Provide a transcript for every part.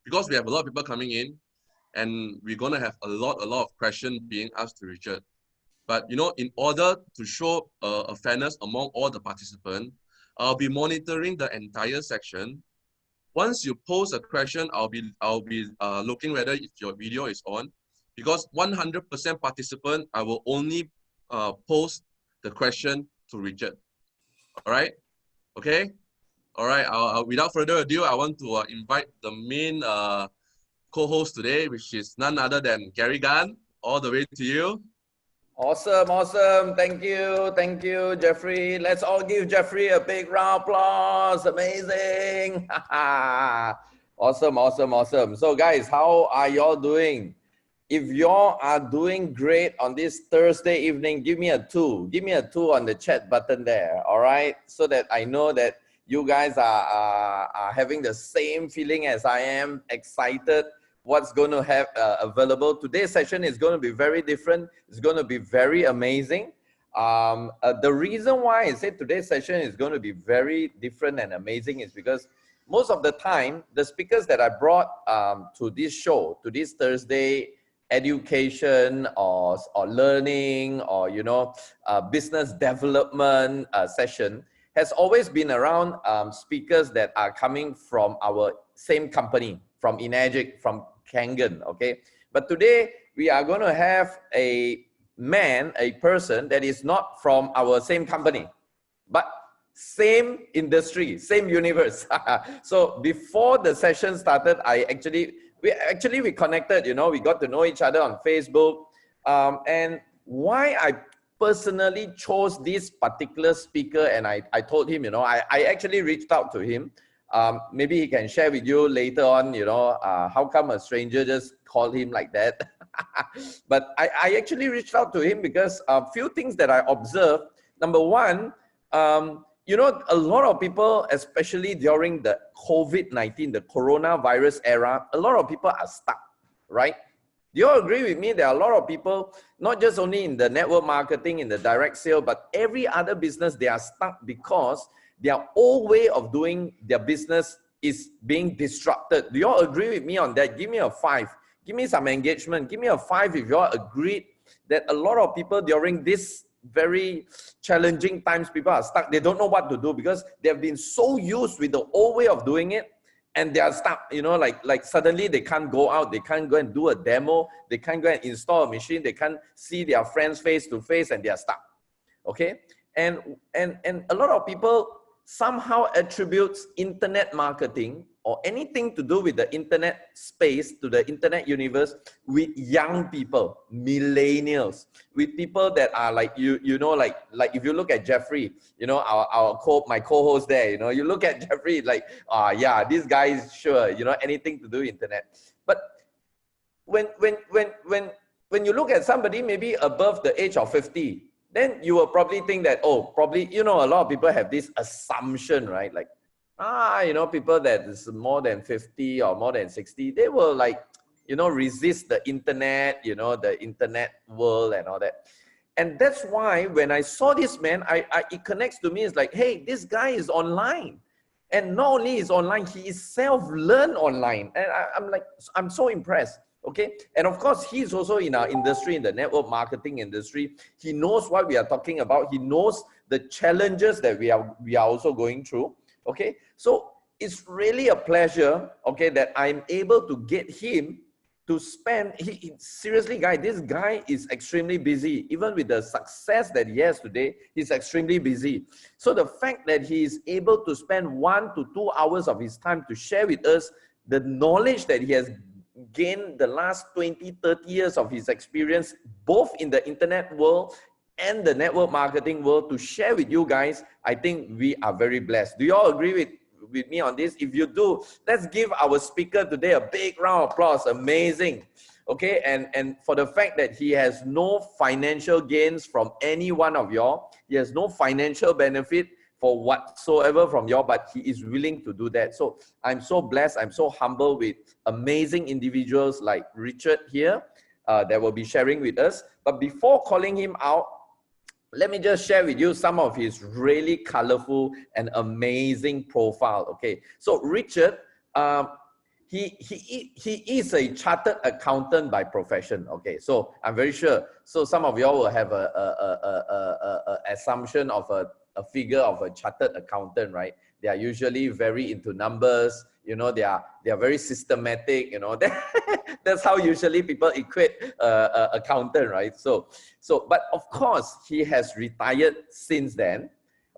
because we have a lot of people coming in, and we're going to have a lot of questions being asked to Richard. But you know, in order to show a fairness among all the participants, I'll be monitoring the entire section. Once you post a question, I'll be looking whether if your video is on, because 100% participant, I will only post the question to Richard. All right, okay, all right. Without further ado, I want to invite the main co-host today, which is none other than Gary Gunn. All the way to you. Awesome, awesome. Thank you, Jeffrey. Let's all give Jeffrey a big round of applause. Amazing. Awesome, awesome, awesome. So guys, how are y'all doing? If y'all are doing great on this Thursday evening, give me a 2. Give me a 2 on the chat button there, all right? So that I know that you guys are having the same feeling as I am, excited. What's going to have available. Today's session is going to be very different. It's going to be very amazing. The reason why I say today's session is going to be very different and amazing is because most of the time, the speakers that I brought to this show, to this Thursday education or learning or, you know, business development session has always been around speakers that are coming from our same company, from Enagic, from Kangen, okay? But today we are going to have a person that is not from our same company, but same industry, same universe. So before the session started, we connected, you know, we got to know each other on Facebook. And why I personally chose this particular speaker, and I told him, you know, I actually reached out to him. Maybe he can share with you later on, you know, how come a stranger just called him like that. But I actually reached out to him because a few things that I observed. Number one, you know, a lot of people, especially during the COVID-19, the coronavirus era, a lot of people are stuck, right? Do you all agree with me? There are a lot of people, not just only in the network marketing, in the direct sale, but every other business, they are stuck because their old way of doing their business is being disrupted. Do you all agree with me on that? Give me a 5. Give me some engagement. Give me a 5 if you all agreed that a lot of people during this very challenging times, people are stuck. They don't know what to do because they've been so used with the old way of doing it, and they are stuck, you know, like suddenly they can't go out, they can't go and do a demo, they can't go and install a machine, they can't see their friends face to face, and they are stuck, okay? And a lot of people somehow attributes internet marketing or anything to do with the internet space, to the internet universe, with young people, millennials, with people that are like, you know, like if you look at Jeffrey, you know, my co-host there, you know, you look at Jeffrey like, yeah, this guy is sure, you know, anything to do with internet. But when you look at somebody maybe above the age of 50, then you will probably think that, oh, probably, you know, a lot of people have this assumption, right? Like, you know, people that is more than 50 or more than 60, they will like, you know, resist the internet, you know, the internet world and all that. And that's why when I saw this man, it connects to me. It's like, hey, this guy is online. And not only is online, he is self-learned online. And I'm like, I'm so impressed. Okay, and of course, he's also in our industry, in the network marketing industry. He knows what we are talking about. He knows the challenges that we are also going through. Okay, so it's really a pleasure, okay, that I'm able to get him to spend. Seriously, guys, this guy is extremely busy. Even with the success that he has today, he's extremely busy. So the fact that he is able to spend 1 to 2 hours of his time to share with us the knowledge that he has gained the last 20, 30 years of his experience, both in the internet world and the network marketing world, to share with you guys, I think we are very blessed. Do you all agree with me on this? If you do, let's give our speaker today a big round of applause. Amazing. Okay, and for the fact that he has no financial gains from any one of y'all, he has no financial benefit for whatsoever from y'all, but he is willing to do that. So I'm so blessed, I'm so humble with amazing individuals like Richard here that will be sharing with us. But before calling him out, let me just share with you some of his really colorful and amazing profile. Okay, so Richard, he is a chartered accountant by profession. Okay, so I'm very sure. So some of y'all will have a assumption of a figure of a chartered accountant, right? They are usually very into numbers. You know, they are very systematic. You know, that's how usually people equate accountant, right? So but of course he has retired since then.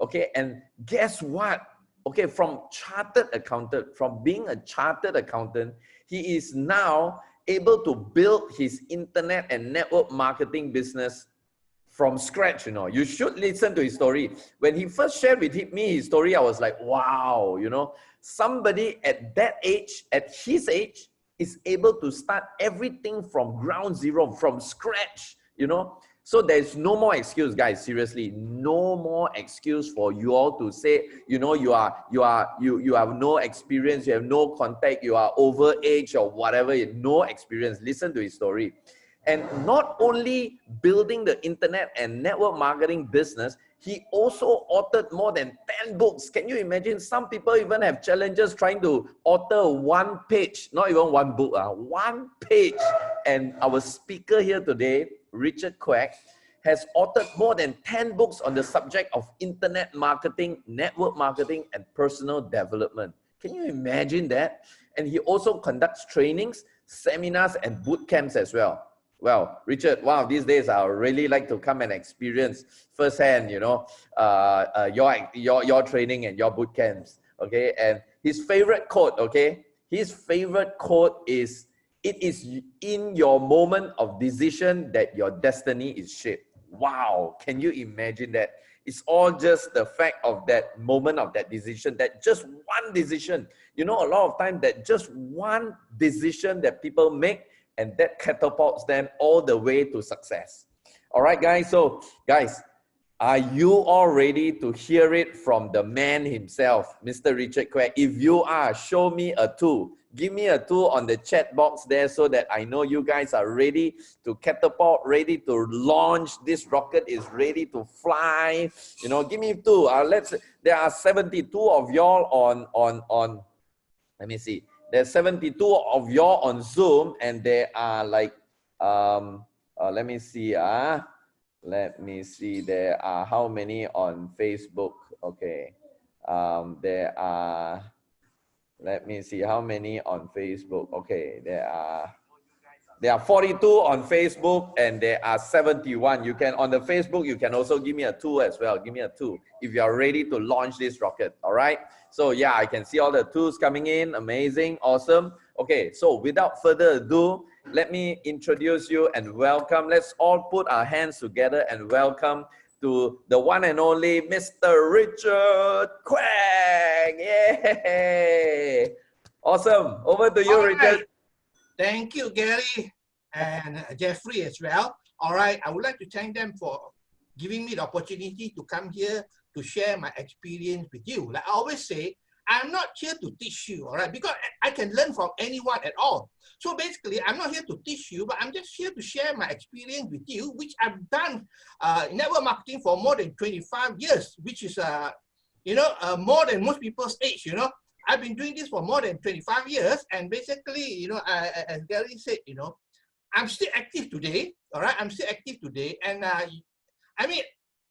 Okay, and guess what? Okay, from being a chartered accountant, he is now able to build his internet and network marketing business from scratch. You know, you should listen to his story. When he first shared with me his story, I was like, wow, you know, somebody at that age, at his age, is able to start everything from ground zero, from scratch, you know. So there's no more excuse, guys. Seriously, no more excuse for you all to say, you know, you have no experience, you have no contact, you are overage or whatever. No experience. Listen to his story. And not only building the internet and network marketing business, he also authored more than 10 books. Can you imagine? Some people even have challenges trying to author one page, not even one book, one page. And our speaker here today, Richard Quek, has authored more than 10 books on the subject of internet marketing, network marketing, and personal development. Can you imagine that? And he also conducts trainings, seminars, and boot camps as well. Well, Richard, one of these days, I would really like to come and experience firsthand, you know, your training and your boot camps, okay? And his favorite quote, okay? His favorite quote is, "It is in your moment of decision that your destiny is shaped." Wow, can you imagine that? It's all just the fact of that moment of that decision, that just one decision. You know, a lot of time that just one decision that people make, and that catapults them all the way to success. All right, guys. So, guys, are you all ready to hear it from the man himself, Mr. Richard Quek? If you are, show me a 2. Give me a 2 on the chat box there so that I know you guys are ready to catapult, ready to launch. This rocket is ready to fly. You know, give me 2. There are 72 of y'all on. Let me see. There's 72 of y'all on Zoom, and there are like, let me see. Let me see. There are how many on Facebook? Okay. There are, let me see how many on Facebook. Okay. There are 42 on Facebook, and there are 71. You can, on the Facebook, you can also give me a 2 as well. Give me a 2 if you are ready to launch this rocket. All right. So yeah, I can see all the 2s coming in. Amazing. Awesome. Okay. So without further ado, let me introduce you and welcome. Let's all put our hands together and welcome to the one and only Mr. Richard Quek. Yay. Awesome. Over to you, All Richard. right. Thank you, Gary and Jeffrey as well. All right, I would like to thank them for giving me the opportunity to come here to share my experience with you. Like I always say, I'm not here to teach you, all right, because I can learn from anyone at all. So basically, I'm not here to teach you, but I'm just here to share my experience with you, which I've done network marketing for more than 25 years, which is, more than most people's age, you know. I've been doing this for more than 25 years, and basically, you know, as Gary said, you know, I'm still active today, all right? I'm still active today, and I mean,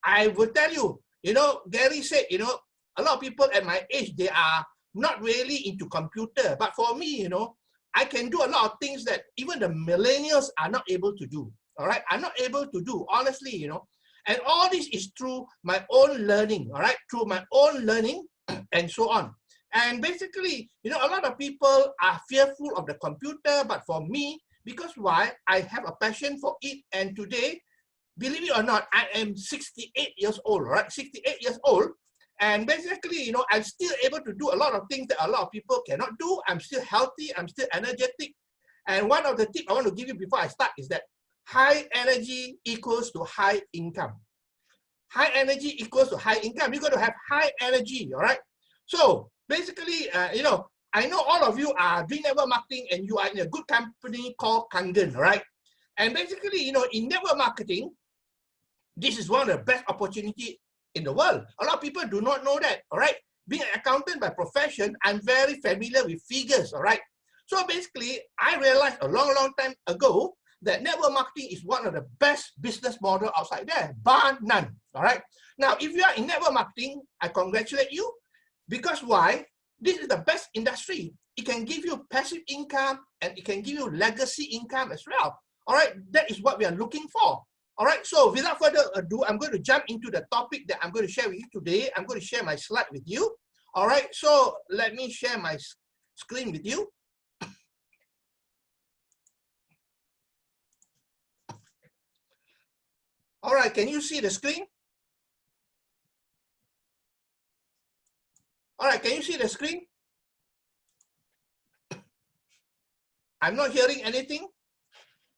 I will tell you, you know, Gary said, you know, a lot of people at my age, they are not really into computer, but for me, you know, I can do a lot of things that even the millennials are not able to do, all right? I'm not able to do, honestly, you know, and all this is through my own learning, all right? Through my own learning and so on. And basically, you know, a lot of people are fearful of the computer, but for me, because why? I have a passion for it, and today, believe it or not, I am 68 years old, right? 68 years old, and basically, you know, I'm still able to do a lot of things that a lot of people cannot do. I'm still healthy, I'm still energetic, and one of the tips I want to give you before I start is that high energy equals to high income. High energy equals to high income. You're going to have high energy, all right? So, basically, you know, I know all of you are doing network marketing and you are in a good company called Kangen, right? And basically, you know, in network marketing, this is one of the best opportunities in the world. A lot of people do not know that, all right? Being an accountant by profession, I'm very familiar with figures, all right? So basically, I realized a long, long time ago that network marketing is one of the best business model outside there, bar none. All right. Now, if you are in network marketing, I congratulate you, because why? This is the best industry. It can give you passive income and it can give you legacy income as well. All right. That is what we are looking for. All right. So without further ado, I'm going to jump into the topic that I'm going to share with you today. I'm going to share my slide with you. All right. So let me share my screen with you. All right, can you see the screen? All right, can you see the screen? I'm not hearing anything.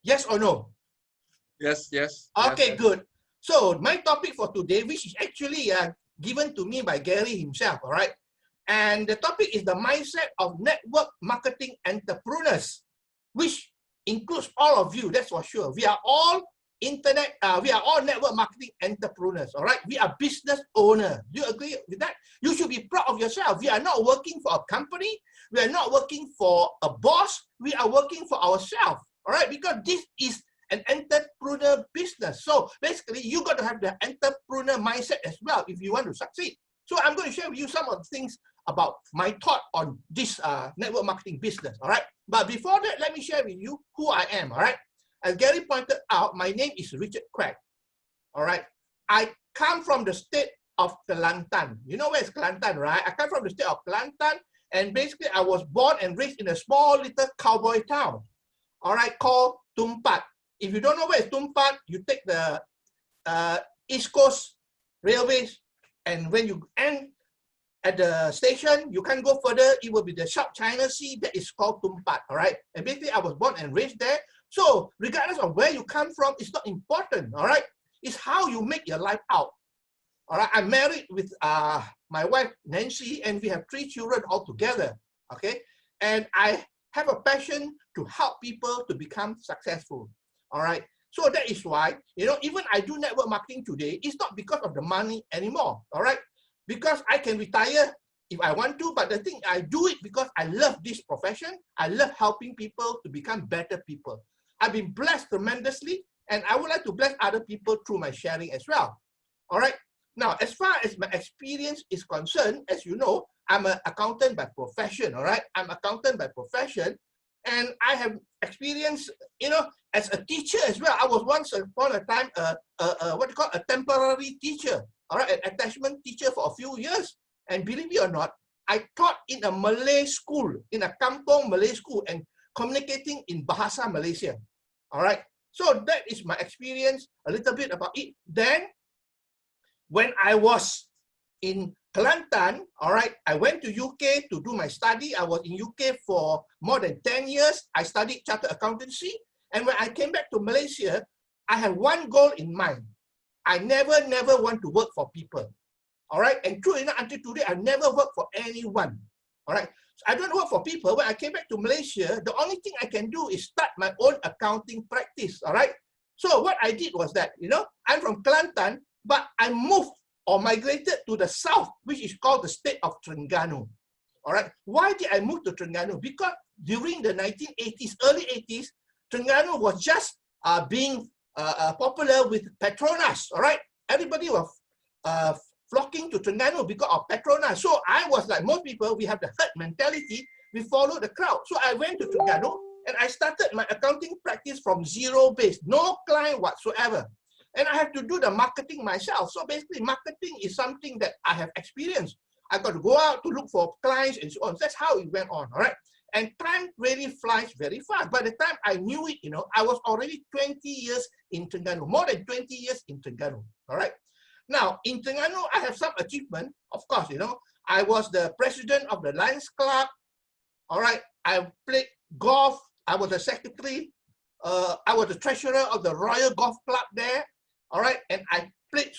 Yes or no? Yes, yes. Okay, yes. good. So my topic for today, which is actually given to me by Gary himself, all right? And the topic is the mindset of network marketing entrepreneurs, which includes all of you, that's for sure. We are all we are all network marketing entrepreneurs, all right? We are business owners. Do you agree with that? You should be proud of yourself. We are not working for a company. We are not working for a boss. We are working for ourselves, all right? Because this is an entrepreneur business. So basically, you got to have the entrepreneur mindset as well if you want to succeed. So I'm going to share with you some of the things about my thought on this network marketing business, all right? But before that, let me share with you who I am, all right? As Gary pointed out, my name is Richard Quek, all right? I come from the state of Kelantan. You know where is Kelantan, right? I come from the state of Kelantan, and basically I was born and raised in a small little cowboy town, all right, called Tumpat. If you don't know where is Tumpat, you take the East Coast Railways, and when you end at the station, you can't go further, it will be the South China Sea, that is called Tumpat, all right? And basically I was born and raised there. So regardless of where you come from, it's not important, all right? It's how you make your life out, all right? I'm married with my wife, Nancy, and we have 3 children all together, okay? And I have a passion to help people to become successful, all right? So that is why, you know, even I do network marketing today, it's not because of the money anymore, all right? Because I can retire if I want to, but the thing, I do it because I love this profession. I love helping people to become better people. I've been blessed tremendously, and I would like to bless other people through my sharing as well. All right. Now, as far as my experience is concerned, as you know, I'm an accountant by profession. All right. I'm an accountant by profession, and I have experience, you know, as a teacher as well. I was once upon a time what you call a temporary teacher. All right, an attachment teacher for a few years. And believe it or not, I taught in a Malay school, in a kampong Malay school, and communicating in Bahasa Malaysia. All right, so that is my experience, a little bit about it. Then, when I was in Kelantan, all right, I went to UK to do my study. I was in UK for more than 10 years. I studied chartered accountancy. And when I came back to Malaysia, I had one goal in mind. I never want to work for people. All right, and true enough, until today, I never worked for anyone. All right, so I don't work for people. When I came back to Malaysia, the only thing I can do is start my own accounting practice. All right, so what I did was that, you know, I'm from Kelantan, but I moved or migrated to the south, which is called the state of Terengganu. All right, why did I move to Terengganu? Because during the 1980s, early 80s, Terengganu was just being popular with Petronas. All right, everybody was flocking to Terengganu because of Petronas. So I was like most people, we have the herd mentality, we follow the crowd. So I went to Terengganu and I started my accounting practice from zero base, no client whatsoever. And I have to do the marketing myself. So basically marketing is something that I have experienced. I got to go out to look for clients and so on. That's how it went on, all right? And time really flies very fast. By the time I knew it, you know, I was already 20 years in Terengganu, more than 20 years in Terengganu, all right? Now, in Terengganu, I have some achievement, of course, you know. I was the president of the Lions Club, all right? I played golf. I was the secretary. I was the treasurer of the Royal Golf Club there, all right? And I played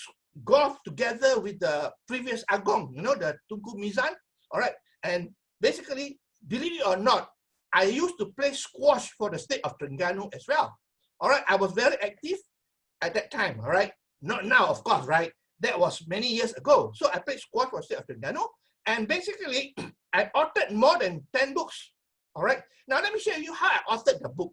golf together with the previous Agong, you know, the Tunku Mizan, all right? And basically, believe it or not, I used to play squash for the state of Terengganu as well. All right, I was very active at that time, all right? Not now, of course, right? That was many years ago. So I played squash for the state of Terengganu, and basically, I authored more than 10 books, All right. Now let me show you how I authored the book,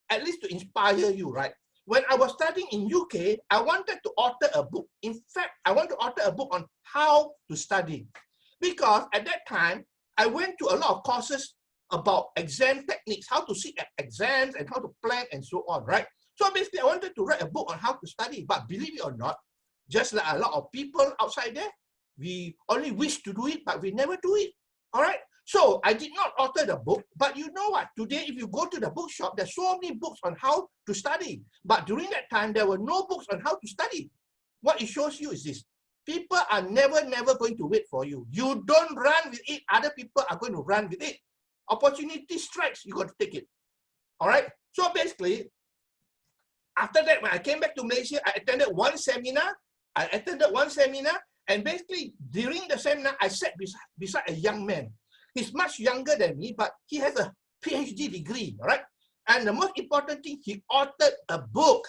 at least to inspire you, right? When I was studying in UK, I wanted to author a book. In fact, I want to author a book on how to study. Because at that time, I went to a lot of courses about exam techniques, how to sit at exams and how to plan and so on, right? So basically, I wanted to write a book on how to study. But believe it or not, just like a lot of people outside there, we only wish to do it, but we never do it, all right? So I did not author the book, but you know what? Today, if you go to the bookshop, there's so many books on how to study. But during that time, there were no books on how to study. What it shows you is this. People are never going to wait for you. You don't run with it. Other people are going to run with it. Opportunity strikes, you got to take it. All right? So basically, after that, when I came back to Malaysia, I attended one seminar. And basically, during the seminar, I sat beside a young man. He's much younger than me, but he has a PhD degree, all right? And the most important thing, he authored a book.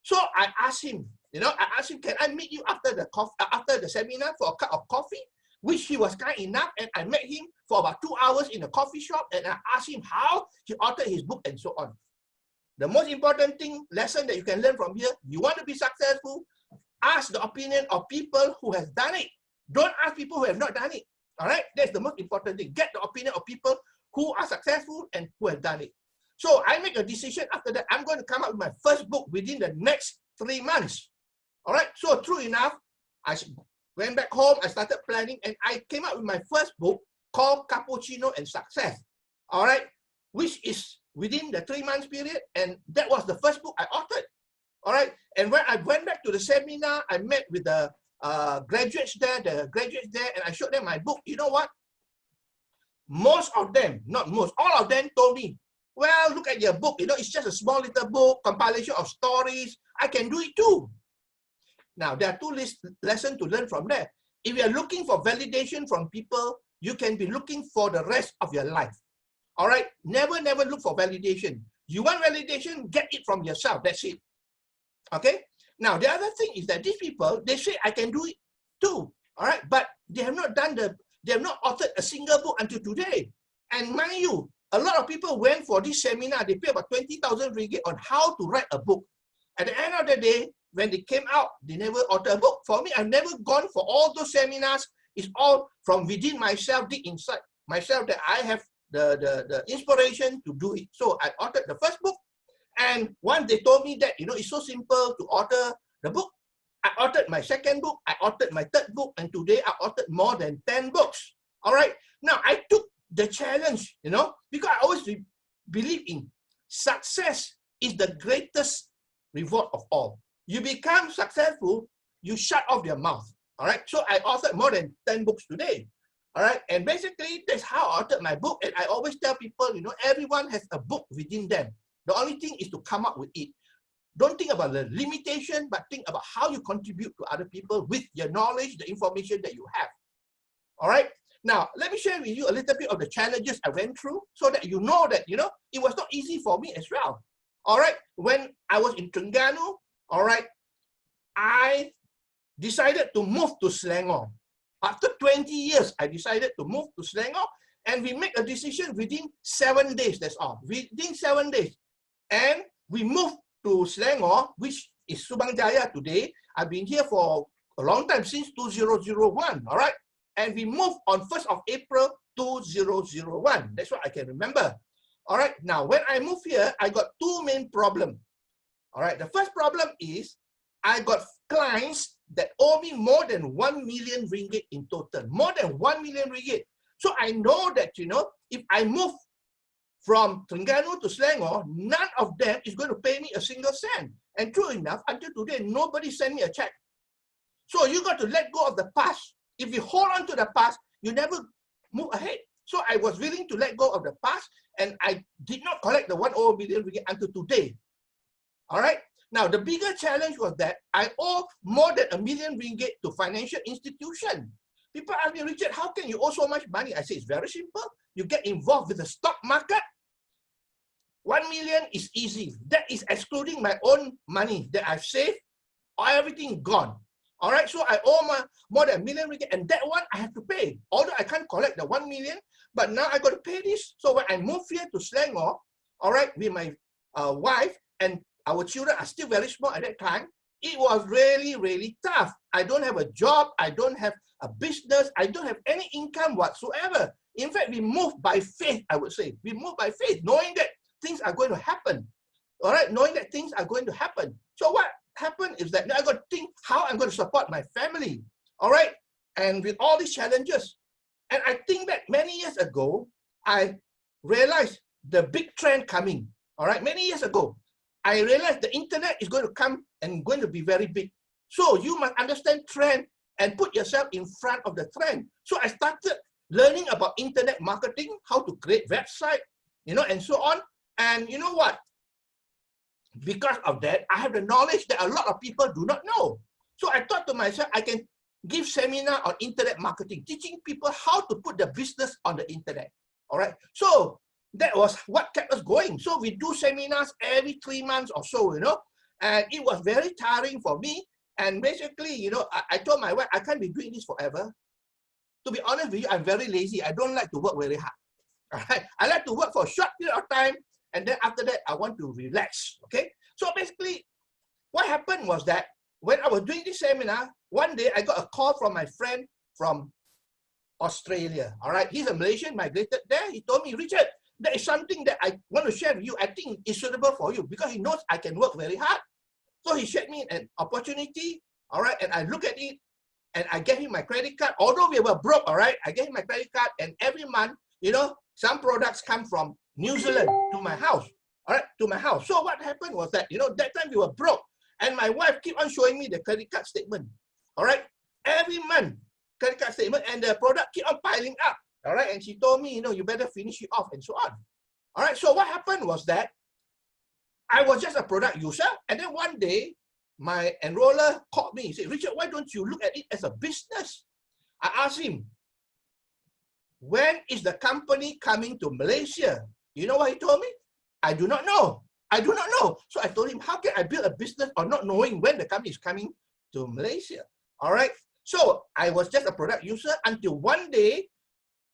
So I asked him, can I meet you after the seminar for a cup of coffee? Which he was kind enough, and I met him for about 2 hours in a coffee shop, and I asked him how he authored his book and so on. The most important lesson that you can learn from here, you want to be successful, ask the opinion of people who have done it. Don't ask people who have not done it. All right, that's the most important thing. Get the opinion of people who are successful and who have done it. So I make a decision after that. I'm going to come up with my first book within the next 3 months. All right, so true enough, I went back home, I started planning, and I came up with my first book called Cappuccino and Success. All right, which is within the 3 months period, and that was the first book I authored. All right, and when I went back to the seminar, I met with the graduates there, and I showed them my book. You know what? Most of them, not most, all of them told me, well, look at your book. It's just a small little book, compilation of stories. I can do it too. Now, there are 2 lessons to learn from there. If you are looking for validation from people, you can be looking for the rest of your life. All right? Never look for validation. You want validation, get it from yourself. That's it. Okay? Now, the other thing is that these people, they say, I can do it too, all right? But they have not authored a single book until today. And mind you, a lot of people went for this seminar, they paid about 20,000 ringgit on how to write a book. At the end of the day, when they came out, they never authored a book. For me, I've never gone for all those seminars. It's all from within myself, deep inside myself, that I have the inspiration to do it. So I authored the first book. And once they told me that, it's so simple to author the book, I authored my second book, I authored my third book, and today I authored more than 10 books. All right. Now, I took the challenge, because I always believe in success is the greatest reward of all. You become successful, you shut off your mouth. All right. So I authored more than 10 books today. All right. And basically, that's how I authored my book. And I always tell people, everyone has a book within them. The only thing is to come up with it. Don't think about the limitation, but think about how you contribute to other people with your knowledge, the information that you have. All right. Now, let me share with you a little bit of the challenges I went through so that you know that, it was not easy for me as well. All right. When I was in Terengganu, all right, I decided to move to Selangor. After 20 years, I decided to move to Selangor, and we make a decision within 7 days, that's all. Within 7 days. And we moved to Selangor, which is Subang Jaya today. I've been here for a long time, since 2001, all right? And we moved on 1st of April 2001. That's what I can remember. All right, now when I moved here, I got 2 main problems. All right, the first problem is I got clients that owe me more than 1 million ringgit in total, more than 1 million ringgit. So I know that, if I move from Terengganu to Selangor, none of them is going to pay me a single cent. And true enough, until today, nobody sent me a check. So you got to let go of the past. If you hold on to the past, you never move ahead. So I was willing to let go of the past, and I did not collect the 1 million ringgit until today. All right. Now, the bigger challenge was that I owe more than 1 million ringgit to financial institution. People ask me, Richard, how can you owe so much money? I say, it's very simple. You get involved with the stock market. 1 million is easy. That is excluding my own money that I've saved, or everything gone. All right, so I owe more than 1 million ringgit, and that one I have to pay. Although I can't collect the 1 million, but now I got to pay this. So when I moved here to Selangor, all right, with my wife, and our children are still very small at that time, it was really, really tough. I don't have a job. I don't have a business. I don't have any income whatsoever. In fact, we moved by faith, I would say. We moved by faith, knowing that things are going to happen. All right, knowing that things are going to happen. So what happened is that now I got to think how I'm going to support my family. All right, and with all these challenges. And I think that many years ago, I realized the big trend coming. All right, many years ago, I realized the internet is going to come and going to be very big. So you must understand trend and put yourself in front of the trend. So I started learning about internet marketing, how to create website, you know, and so on. And you know what? Because of that, I have the knowledge that a lot of people do not know. So I thought to myself, I can give seminar on internet marketing, teaching people how to put the business on the internet. All right. So that was what kept us going. So we do seminars every 3 months or so, you know, and it was very tiring for me. And basically, you know, I told my wife, I can't be doing this forever. To be honest with you, I'm very lazy. I don't like to work very hard. All right. I like to work for a short period of time. And then after that, I want to relax. Okay. So basically, what happened was that when I was doing this seminar, one day I got a call from my friend from Australia. All right. He's a Malaysian, migrated there. He told me, Richard, there is something that I want to share with you. I think is suitable for you because he knows I can work very hard. So he shared me an opportunity. All right. And I look at it and I gave him my credit card. Although we were broke, all right, I gave him my credit card, and every month, you know, some products come from New Zealand to my house. All right, to my house. So what happened was that, you know, that time we were broke, and my wife keep on showing me the credit card statement. All right, every month credit card statement, and the product keep on piling up. All right, and she told me, you know, you better finish it off and so on. All right, so what happened was that I was just a product user, and then one day my enroller called me. He said, Richard, why don't you look at it as a business? I asked him, when is the company coming to Malaysia? You know what he told me? I do not know. I do not know. So I told him, how can I build a business or not knowing when the company is coming to Malaysia? All right. So I was just a product user until one day,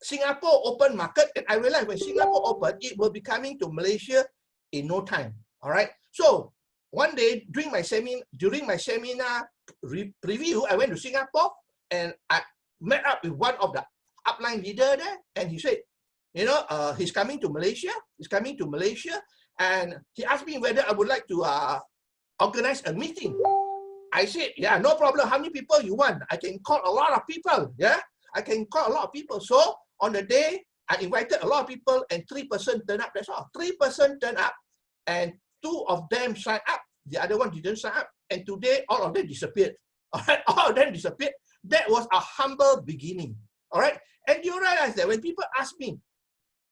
Singapore opened market, and I realized when Singapore opened, it will be coming to Malaysia in no time. All right. So one day during my seminar preview, I went to Singapore and I met up with one of the upline leader there, and he said, you know, he's coming to Malaysia. He's coming to Malaysia, and he asked me whether I would like to organize a meeting. I said, yeah, no problem. How many people you want? I can call a lot of people. Yeah, I can call a lot of people. So on the day, I invited a lot of people, and 3 persons turned up. That's all. 3 persons turned up, and 2 of them signed up. The other one didn't sign up. And today, all of them disappeared. All right, all of them disappeared. That was a humble beginning. All right, and you realize that when people ask me,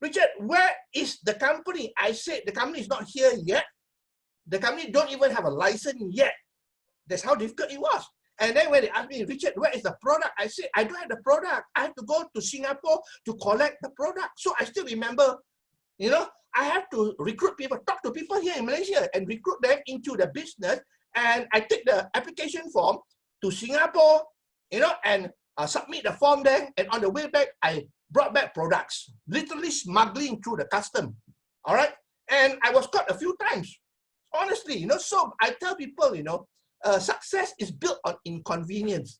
Richard, where is the company? I said, the company is not here yet. The company don't even have a license yet. That's how difficult it was. And then when they asked me, Richard, where is the product? I said, I don't have the product. I have to go to Singapore to collect the product. So I still remember, you know, I have to recruit people, talk to people here in Malaysia and recruit them into the business. And I take the application form to Singapore, you know, and submit the form there. And on the way back, I brought back products, literally smuggling through the custom. All right. And I was caught a few times, honestly, you know. So I tell people, you know, success is built on inconvenience,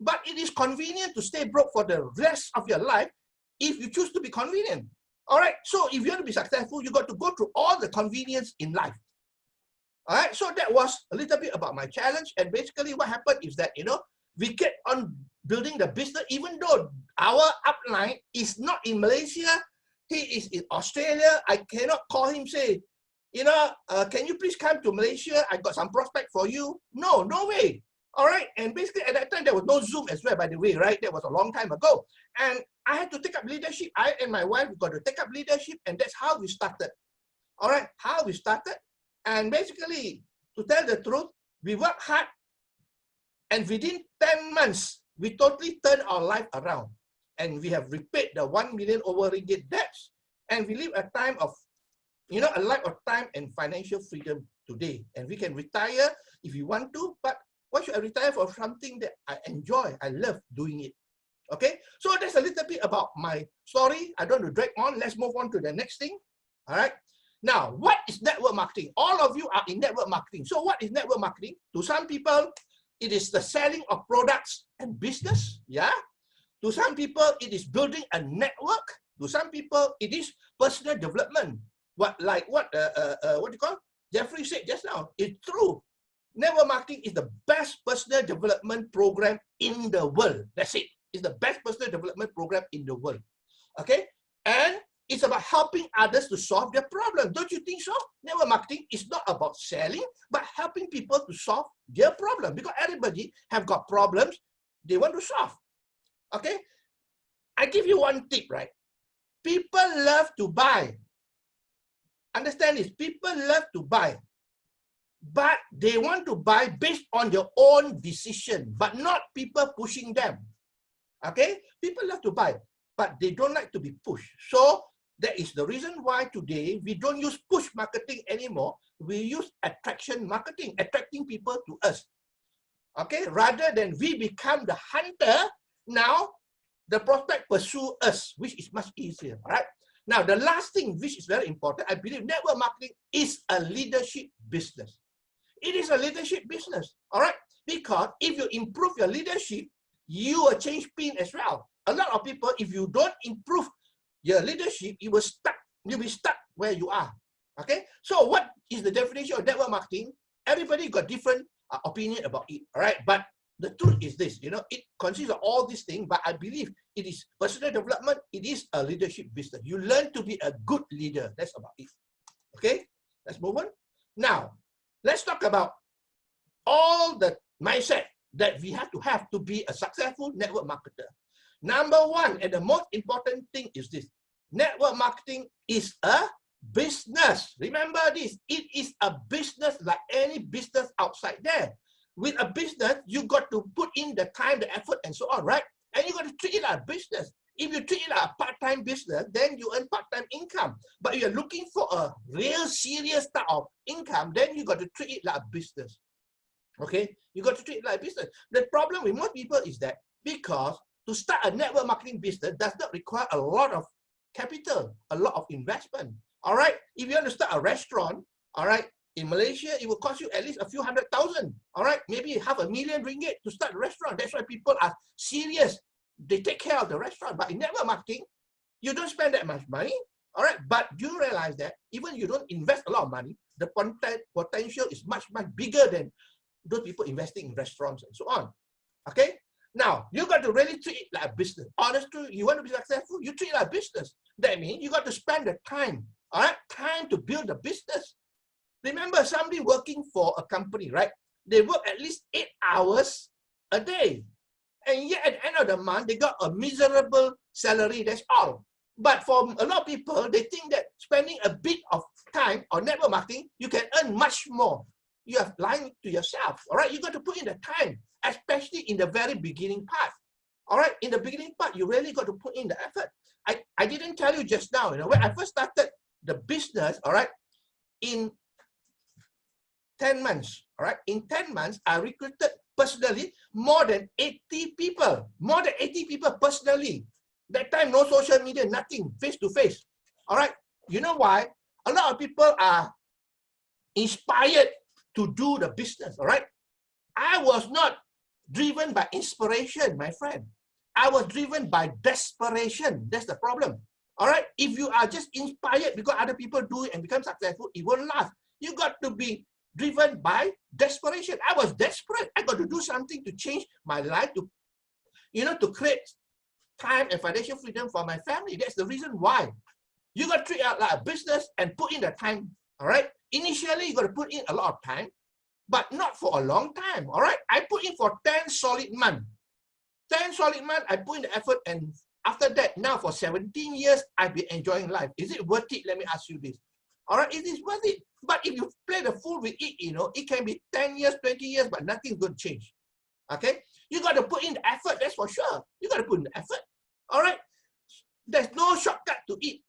but it is convenient to stay broke for the rest of your life if you choose to be convenient. All right. So if you want to be successful, you got to go through all the convenience in life. All right. So that was a little bit about my challenge. And basically what happened is that, you know, we kept on building the business, even though our upline is not in Malaysia, he is in Australia. I cannot call him, say, you know, can you please come to Malaysia? I got some prospect for you. No, no way. All right. And basically at that time, there was no Zoom as well, by the way, right? That was a long time ago. And I had to take up leadership. I and my wife got to take up leadership, and that's how we started. All right. How we started. And basically, to tell the truth, we worked hard, and within 10 months, we totally turned our life around. And we have repaid the 1 million over ringgit debts. And we live a time of, you know, a life of time and financial freedom today. And we can retire if you want to, but why should I retire for something that I enjoy? I love doing it. Okay, so that's a little bit about my story. I don't want to drag on. Let's move on to the next thing. All right. Now, what is network marketing? All of you are in network marketing. So what is network marketing? To some people, it is the selling of products and business. Yeah. To some people, it is building a network. To some people, it is personal development. What do you call? Jeffrey said just now. It's true. Network marketing is the best personal development program in the world. That's it. It's the best personal development program in the world. Okay? And it's about helping others to solve their problem. Don't you think so? Network marketing is not about selling, but helping people to solve their problem. Because everybody have got problems they want to solve. Okay? I give you one tip, right? People love to buy. Understand this. People love to buy. But they want to buy based on their own decision, but not people pushing them. Okay? People love to buy, but they don't like to be pushed. So that is the reason why today we don't use push marketing anymore. We use attraction marketing, attracting people to us. Okay? Rather than we become the hunter, now the prospect pursue us, which is much easier. All right? Now, the last thing which is very important, I believe network marketing is a leadership business. It is a leadership business, all right? Because if you improve your leadership, you will change pin as well. A lot of people, if you don't improve your leadership, you'll be stuck where you are, okay? So what is the definition of network marketing? Everybody got different opinion about it, all right? But the truth is this, it consists of all these things, but I believe it is personal development. It is a leadership business. You learn to be a good leader. That's about it, okay? Let's move on. Now, let's talk about all the mindset that we have to be a successful network marketer. Number one, and the most important thing is this. Network marketing is a business. Remember this. It is a business like any business outside there. With a business, you got to put in the time, the effort, and so on, right? And you got to treat it like a business. If you treat it like a part-time business, then you earn part-time income. But if you're looking for a real serious type of income, then you got to treat it like a business. Okay? You got to treat it like a business. The problem with most people is that because to start a network marketing business does not require a lot of capital, a lot of investment. All right? If you want to start a restaurant, all right, in Malaysia, it will cost you at least a few 100,000. All right? Maybe $500,000 ringgit to start a restaurant. That's why people are serious. They take care of the restaurant. But in network marketing, you don't spend that much money. All right? But you realize that even you don't invest a lot of money, the potential is much, much bigger than those people investing in restaurants and so on. Okay? Now, you got to really treat it like a business. Honestly, you want to be successful, you treat it like a business. That means you got to spend the time, all right? Time to build a business. Remember, somebody working for a company, right? They work at least 8 hours a day. And yet at the end of the month, they got a miserable salary, that's all. But for a lot of people, they think that spending a bit of time on network marketing, you can earn much more. You are lying to yourself, all right? You got to put in the time, especially in the very beginning part. All right, in the beginning part, you really got to put in the effort. I didn't tell you just now, when I first started the business, all right, in 10 months, all right, in 10 months, I recruited personally more than 80 people, personally. That time, no social media, nothing, face to face, all right? You know why? A lot of people are inspired to do the business, all right? I was not driven by inspiration, my friend. I was driven by desperation. That's the problem. All right? If you are just inspired because other people do it and become successful, it won't last. You got to be driven by desperation. I was desperate. I got to do something to change my life, to create time and financial freedom for my family. That's the reason why. You got to treat it like a business and put in the time. All right? Initially, you got to put in a lot of time, but not for a long time, all right? I put in for 10 solid months. 10 solid months, I put in the effort, and after that, now for 17 years, I've been enjoying life. Is it worth it? Let me ask you this. All right, it is worth it. But if you play the fool with it, it can be 10 years, 20 years, but nothing's going to change, okay? You got to put in the effort, that's for sure. You got to put in the effort, all right? There's no shortcut to it.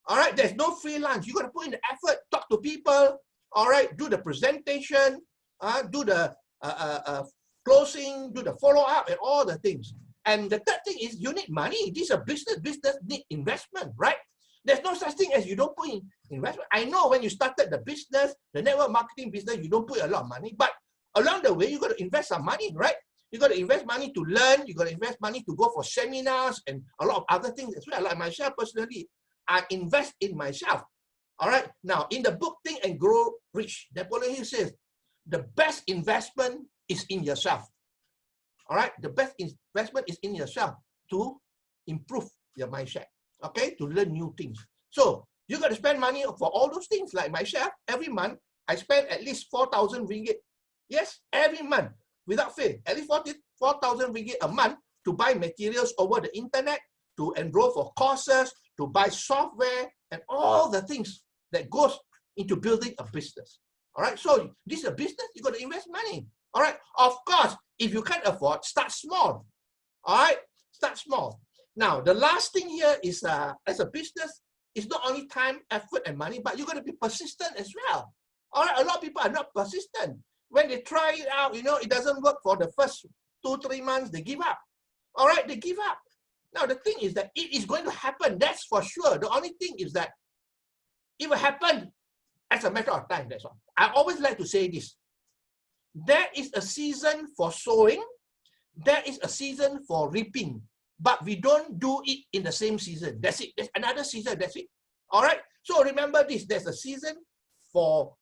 All right, there's no free lunch. You got to put in the effort, talk to people, all right, do the presentation, do the closing, do the follow-up and all the things. And the third thing is you need money. This is a business. Business need investment, right? There's no such thing as you don't put in investment. I know when you started the business, the network marketing business, you don't put a lot of money, but along the way, you got to invest some money, right? You got to invest money to learn. You got to invest money to go for seminars and a lot of other things as well. Like myself personally, I invest in myself. All right. Now, in the book Think and Grow Rich, Napoleon Hill says, the best investment is in yourself. All right. The best investment is in yourself to improve your mindset. Okay. To learn new things. So you got to spend money for all those things. Like myself, every month, I spend at least 4,000 ringgit. Yes, every month, without fail, at least 4,000 ringgit a month to buy materials over the internet, to enroll for courses, to buy software, and all the things that goes into building a business. All right, so this is a business, you got to invest money. All right, of course, if you can't afford, start small. All right, start small. Now, the last thing here is, as a business, it's not only time, effort, and money, but you got to be persistent as well. All right, a lot of people are not persistent. When they try it out, you know, it doesn't work for the first 2-3 months, they give up. All right, they give up. Now, the thing is that it is going to happen, that's for sure. The only thing is that it will happen as a matter of time, that's all. I always like to say this. There is a season for sowing, there is a season for reaping, but we don't do it in the same season. That's it. There's another season, that's it. All right, so remember this, there's a season for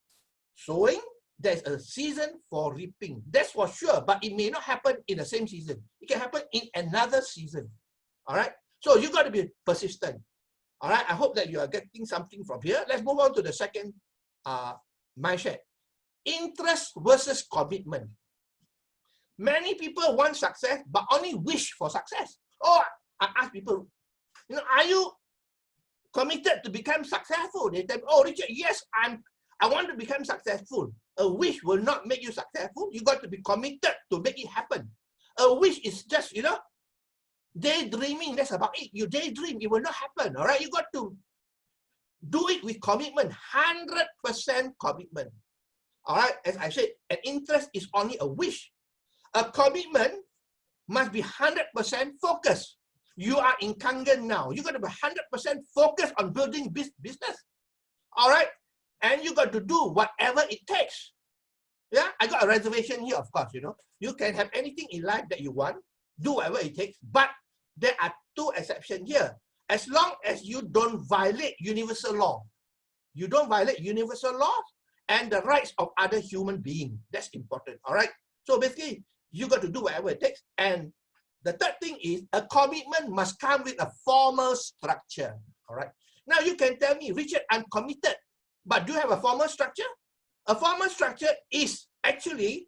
sowing, there's a season for reaping. That's for sure, but it may not happen in the same season. It can happen in another season. All right, so you got to be persistent. All right, I hope that you are getting something from here. Let's move on to the second mindset. Interest versus commitment. Many people want success, but only wish for success. Oh, I ask people, you know, are you committed to become successful? They tell me, oh, Richard, yes, I want to become successful. A wish will not make you successful. You got to be committed to make it happen. A wish is just, you know, daydreaming. That's about it. You daydream, it will not happen. All right, you got to do it with commitment, 100% commitment. All right, as I said, an interest is only a wish. A commitment must be 100% focused. You are in Kangen now. You got to be 100% focused on building business. All right. And you got to do whatever it takes. Yeah, I got a reservation here, of course, you know. You can have anything in life that you want, do whatever it takes, but there are two exceptions here. As long as you don't violate universal law. You don't violate universal laws and the rights of other human beings. That's important, all right? So basically, you got to do whatever it takes. And the third thing is a commitment must come with a formal structure, all right? Now you can tell me, Richard, I'm committed. But do you have a formal structure? A formal structure is actually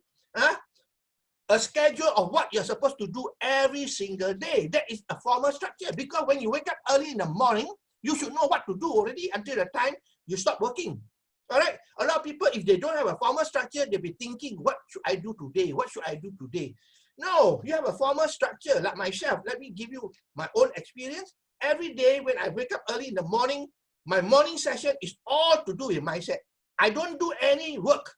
a schedule of what you're supposed to do every single day. That is a formal structure. Because when you wake up early in the morning, you should know what to do already until the time you stop working. All right? A lot of people, if they don't have a formal structure, they'll be thinking, what should I do today? What should I do today? No, you have a formal structure. Like myself, let me give you my own experience. Every day when I wake up early in the morning, my morning session is all to do with mindset. I don't do any work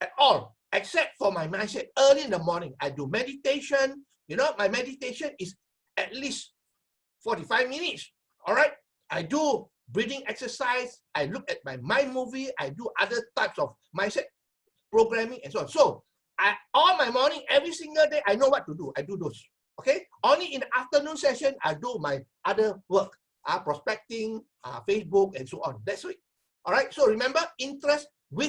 at all, except for my mindset. Early in the morning, I do meditation. You know, my meditation is at least 45 minutes, all right? I do breathing exercise. I look at my mind movie. I do other types of mindset programming and so on. So, all my morning, every single day, I know what to do. I do those, okay? Only in the afternoon session, I do my other work. Prospecting, Facebook, and so on. That's it. All right. So remember, interest will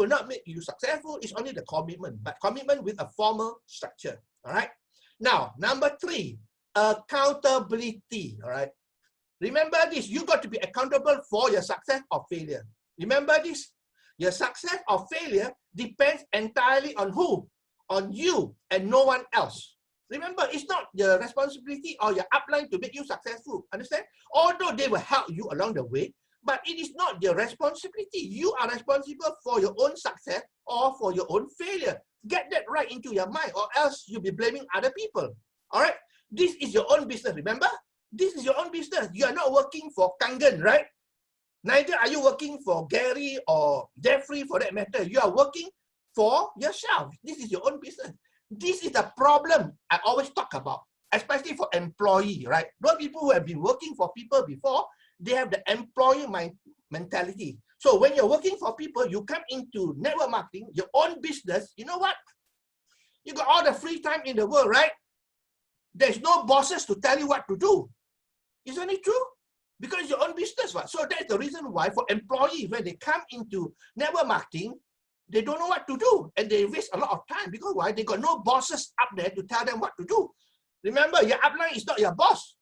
not make you successful. It's only the commitment, but commitment with a formal structure. All right. Now, number 3, accountability. All right. Remember this. You got to be accountable for your success or failure. Remember this. Your success or failure depends entirely on who? On you and no one else. Remember, it's not your responsibility or your upline to make you successful. Understand? Although they will help you along the way, but it is not your responsibility. You are responsible for your own success or for your own failure. Get that right into your mind, or else you'll be blaming other people. All right? This is your own business, remember? This is your own business. You are not working for Kangen, right? Neither are you working for Gary or Jeffrey for that matter. You are working for yourself. This is your own business. This is the problem I always talk about, especially for employee, right? Those people who have been working for people before, they have the employee mentality. So when you're working for people, you come into network marketing, your own business, you know what? You got all the free time in the world, right? There's no bosses to tell you what to do. Isn't it true? Because it's your own business, right? So that's the reason why for employees, when they come into network marketing, they don't know what to do and they waste a lot of time. Because why? They got no bosses up there to tell them what to do. Remember, your upline is not your boss.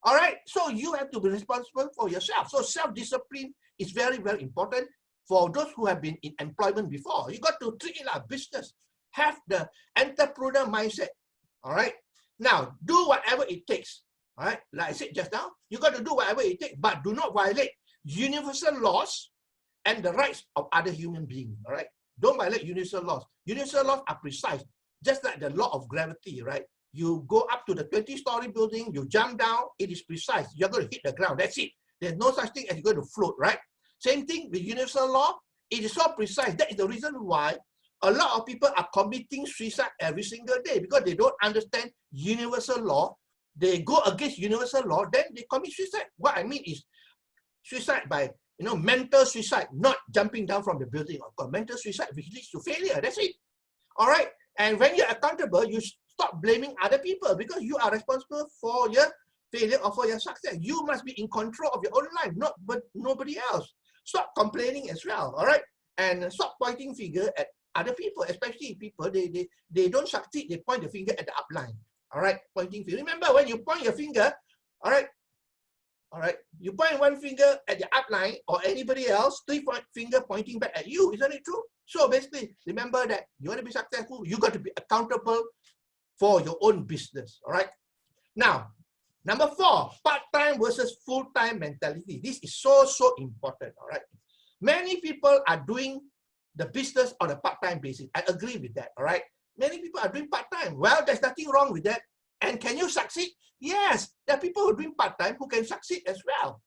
All right? So you have to be responsible for yourself. So self-discipline is very, very important for those who have been in employment before. You got to treat it like a business. Have the entrepreneur mindset. All right? Now, do whatever it takes. All right? Like I said just now, you got to do whatever it takes, but do not violate universal laws and the rights of other human beings. All right? Don't violate universal laws. Universal laws are precise, just like the law of gravity, right? You go up to the 20-story building, you jump down, it is precise. You're going to hit the ground. That's it. There's no such thing as you're going to float, right? Same thing with universal law. It is so precise. That is the reason why a lot of people are committing suicide every single day, because they don't understand universal law. They go against universal law, then they commit suicide. What I mean is suicide by, mental suicide, not jumping down from the building. Of course, mental suicide, which leads to failure. That's it. All right. And when you're accountable, you stop blaming other people, because you are responsible for your failure or for your success. You must be in control of your own life, but nobody else. Stop complaining as well. All right. And stop pointing finger at other people, especially people, they don't succeed, they point the finger at the upline. All right, pointing finger. Remember, when you point your finger, all right, you point one finger at the upline or anybody else, finger pointing back at you. Isn't it true? So basically, remember that you want to be successful, you got to be accountable for your own business. All right. Now, number 4, part-time versus full-time mentality. This is so important. All right. Many people are doing the business on a part-time basis. I agree with that. All right. Many people are doing part-time. Well, there's nothing wrong with that. And can you succeed? Yes, there are people who are doing part-time who can succeed as well.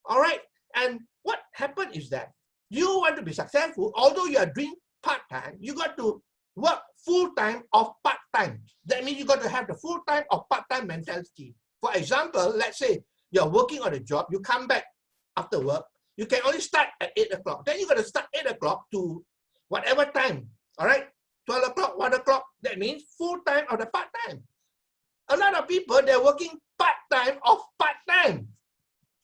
All right. And what happened is that you want to be successful, although you are doing part-time, you got to work full-time or part-time. That means you got to have the full-time or part-time mentality. For example, let's say you're working on a job, you come back after work, you can only start at 8 o'clock. Then you got to start 8 o'clock to whatever time. All right. 12 o'clock, 1 o'clock, that means full-time or the part-time. A lot of people, they're working part-time or part-time.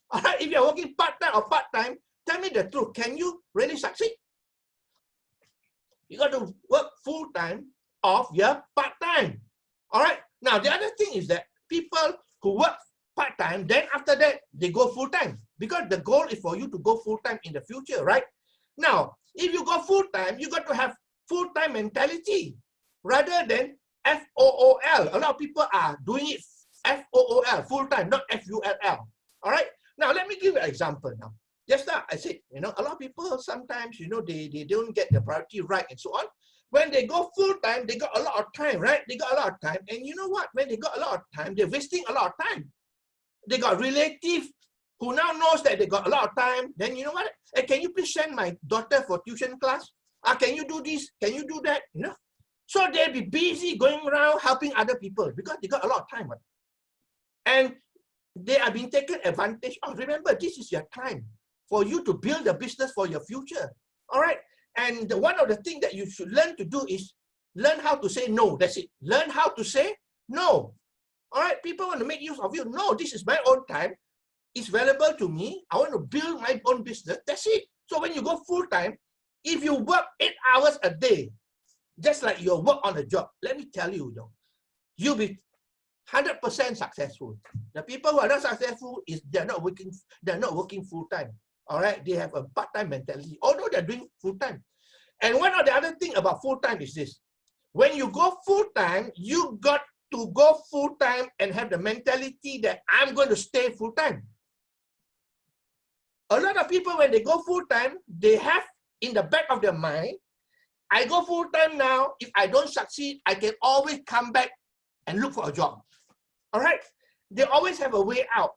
All right, if you're working part-time or part-time, tell me the truth. Can you really succeed? You got to work full-time or your part-time. All right, now the other thing is that people who work part-time, then after that, they go full-time, because the goal is for you to go full-time in the future, right? Now, if you go full-time, you got to have full-time mentality rather than F-O-O-L. A lot of people are doing it F-O-O-L, full-time, not F-U-L-L. All right. Now, let me give you an example now. Just now, I said, a lot of people sometimes, they don't get the priority right and so on. When they go full-time, they got a lot of time, right? They got a lot of time. And you know what? When they got a lot of time, they're wasting a lot of time. They got relatives who now knows that they got a lot of time. Then you know what? Hey, can you please send my daughter for tuition class? Can you do this? Can you do that? So they'll be busy going around helping other people because they got a lot of time. Right? And they are being taken advantage of. Remember, this is your time for you to build a business for your future. All right. And one of the things that you should learn to do is learn how to say no. That's it. Learn how to say no. All right. People want to make use of you. No, this is my own time. It's valuable to me. I want to build my own business. That's it. So when you go full time, if you work 8 hours a day, just like your work on a job, let me tell you, you'll be 100% successful. The people who are not successful is they're not working full time. All right, they have a part-time mentality, although they're doing full time. And one of the other thing about full time is this: when you go full time, you got to go full time and have the mentality that I'm going to stay full time. A lot of people, when they go full time, they have in the back of their mind, I go full time now. If I don't succeed, I can always come back and look for a job. All right. They always have a way out.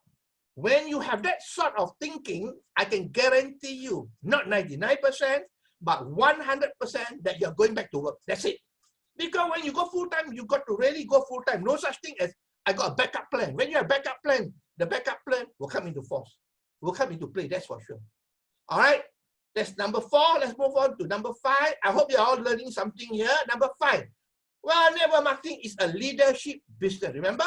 When you have that sort of thinking, I can guarantee you, not 99%, but 100% that you're going back to work. That's it. Because when you go full-time, you got to really go full-time. No such thing as, I got a backup plan. When you have backup plan, the backup plan will come into force, will come into play, that's for sure. All right, that's number 4. Let's move on to number 5. I hope you're all learning something here. Number 5. Well, network marketing is a leadership business. Remember?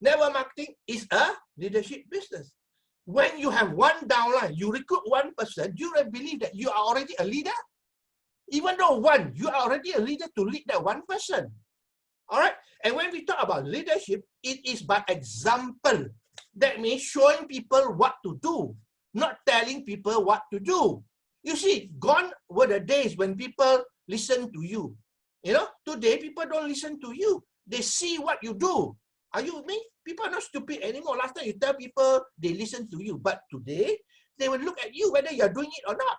Network marketing is a leadership business. When you have one downline, you recruit one person, you really believe that you are already a leader? Even though one, you are already a leader to lead that one person. All right? And when we talk about leadership, it is by example. That means showing people what to do, not telling people what to do. You see, gone were the days when people listen to you. You know, today people don't listen to you. They see what you do. Are you with me? People are not stupid anymore. Last time you tell people they listen to you, but today they will look at you whether you're doing it or not.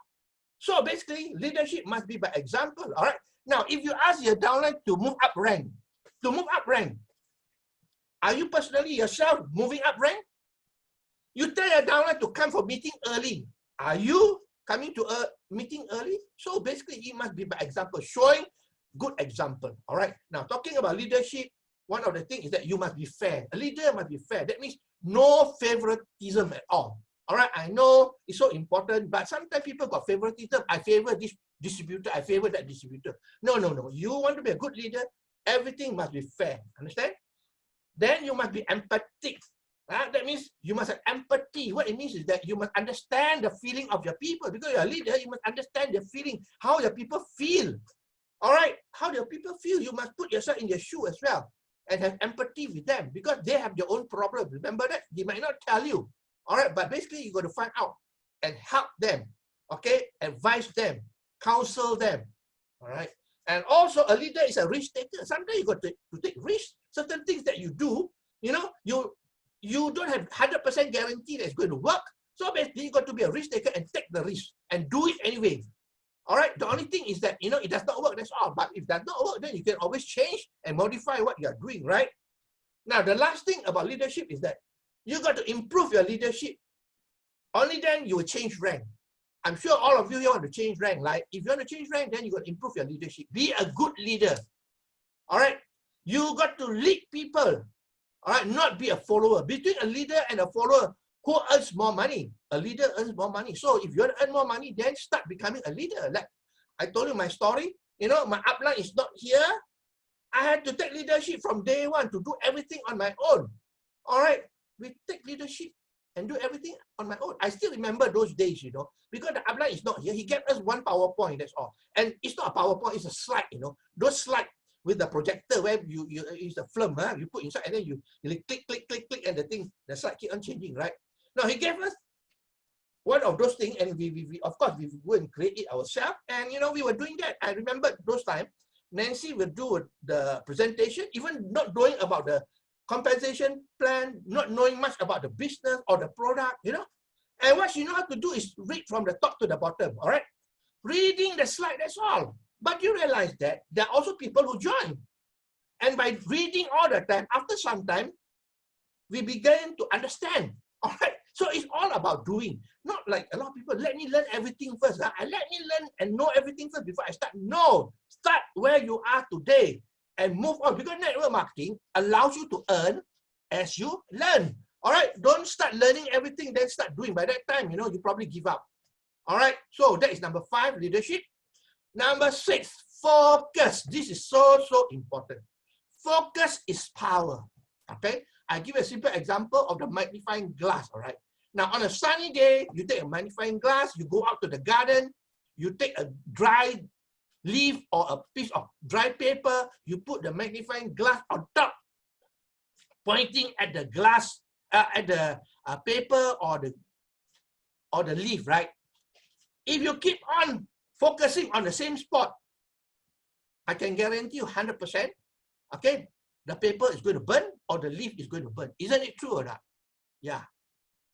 So basically, leadership must be by example. All right. Now, if you ask your downline to move up rank, are you personally yourself moving up rank? You tell your downline to come for meeting early. Are you coming to a meeting early? So basically, it must be by example, showing good example. All right. Now, talking about leadership, one of the things is that you must be fair. A leader must be fair. That means no favoritism at all. All right. I know it's so important, but sometimes people got favoritism. I favor this distributor. I favor that distributor. No, no, no. You want to be a good leader, everything must be fair. Understand? Then you must be empathetic. That means you must have empathy. What it means is that you must understand the feeling of your people. Because you're a leader, you must understand the feeling, how your people feel. All right, how your people feel. You must put yourself in their shoe as well and have empathy with them because they have their own problems. Remember that? They might not tell you. All right, but basically you got to find out and help them. Okay, advise them, counsel them. All right, and also a leader is a risk taker. Sometimes you got to take risks. Certain things that you do, you know, you don't have 100% guarantee that it's going to work. So basically, you got to be a risk taker and take the risk and do it anyway. All right. The only thing is that, you know, it does not work. That's all. But if it does not work, then you can always change and modify what you are doing, right? Now, the last thing about leadership is that you got to improve your leadership. Only then you will change rank. I'm sure all of you want to change rank. Like, if you want to change rank, then you got to improve your leadership. Be a good leader. All right. You got to lead people. All right, not be a follower. Between a leader and a follower, who earns more money? A leader earns more money. So if you want to earn more money, then start becoming a leader. Like I told you my story, you know, my upline is not here. I had to take leadership from day one to do everything on my own. All right, we take leadership and do everything on my own. I still remember those days, you know, because the upline is not here. He gave us one PowerPoint, that's all. And it's not a PowerPoint, it's a slide, you know. Those slides with the projector where you use a film, you put inside and then you click, and the slide keep on changing, right? Now he gave us one of those things, and we of course we go and create it ourselves, and you know we were doing that. I remember those times. Nancy will do the presentation, even not knowing about the compensation plan, not knowing much about the business or the product, you know. And what she knows how to do is read from the top to the bottom, all right? Reading the slide, that's all. But you realize that there are also people who join. And by reading all the time, after some time, we begin to understand. All right. So it's all about doing. Not like a lot of people, let me learn everything first. Let me learn and know everything first before I start. No. Start where you are today and move on. Because network marketing allows you to earn as you learn. All right. Don't start learning everything, then start doing. By that time, you know, you probably give up. All right. So that is number 5, leadership. Number 6, focus. This is so important. Focus is power. Okay, I give a simple example of the magnifying glass. All right. Now, on a sunny day, you take a magnifying glass, you go out to the garden, you take a dry leaf or a piece of dry paper, you put the magnifying glass on top, pointing at the glass, at the paper or the leaf, right? If you keep on focusing on the same spot, I can guarantee you 100%, okay, the paper is going to burn or the leaf is going to burn. Isn't it true or not? Yeah,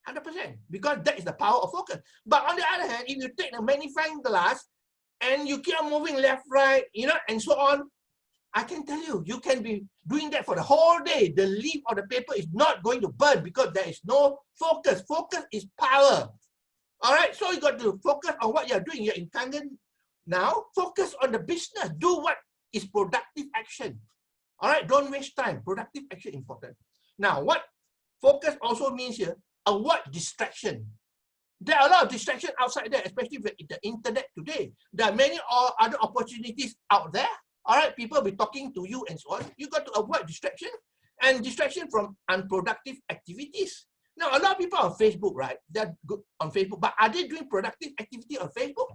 100%, because that is the power of focus. But on the other hand, if you take the magnifying glass and you keep on moving left, right, you know, and so on, I can tell you, you can be doing that for the whole day. The leaf or the paper is not going to burn because there is no focus. Focus is power. All right, so you got to focus on what you're doing. You're in Kangen now. Focus on the business. Do what is productive action. All right, don't waste time. Productive action important. Now, what focus also means here, avoid distraction. There are a lot of distractions outside there, especially with the internet today. There are many other opportunities out there. All right, people will be talking to you and so on. You got to avoid distraction and distraction from unproductive activities. Now, a lot of people on Facebook, right? They're good on Facebook, but are they doing productive activity on Facebook?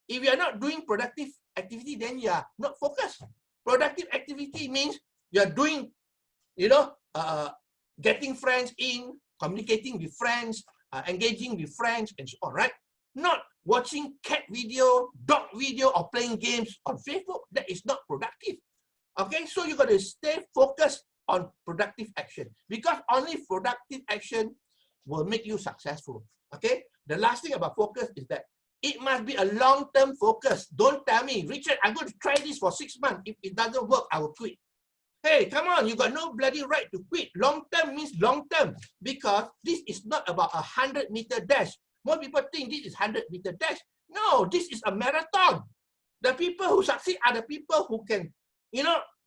If you are not doing productive activity, then you are not focused. Productive activity means you are doing, getting friends in, communicating with friends, engaging with friends, and so on, right? Not watching cat video, dog video, or playing games on Facebook. That is not productive. Okay, so you got to stay focused on productive action, because only productive action will make you successful. Okay, the last thing about focus is that it must be a long-term focus. Don't tell me, Richard, I'm going to try this for 6 months. If it doesn't work, I will quit. Hey, come on, you got no bloody right to quit. Long-term means long-term, because this is not about a 100-meter dash. Most people think this is 100-meter dash. No, this is a marathon. The people who succeed are the people who can,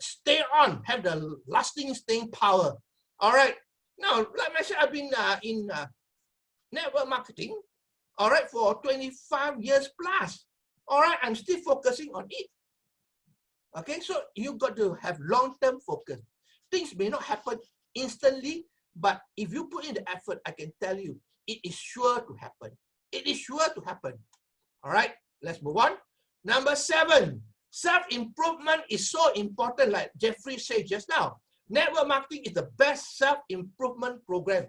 stay on, have the lasting staying power. All right. Now, like I said, I've been in network marketing, all right, for 25 years plus. All right, I'm still focusing on it. Okay, so you got to have long-term focus. Things may not happen instantly, but if you put in the effort, I can tell you, it is sure to happen. It is sure to happen. All right, let's move on. Number 7, self-improvement is so important, like Jeffrey said just now. Network marketing is the best self-improvement program,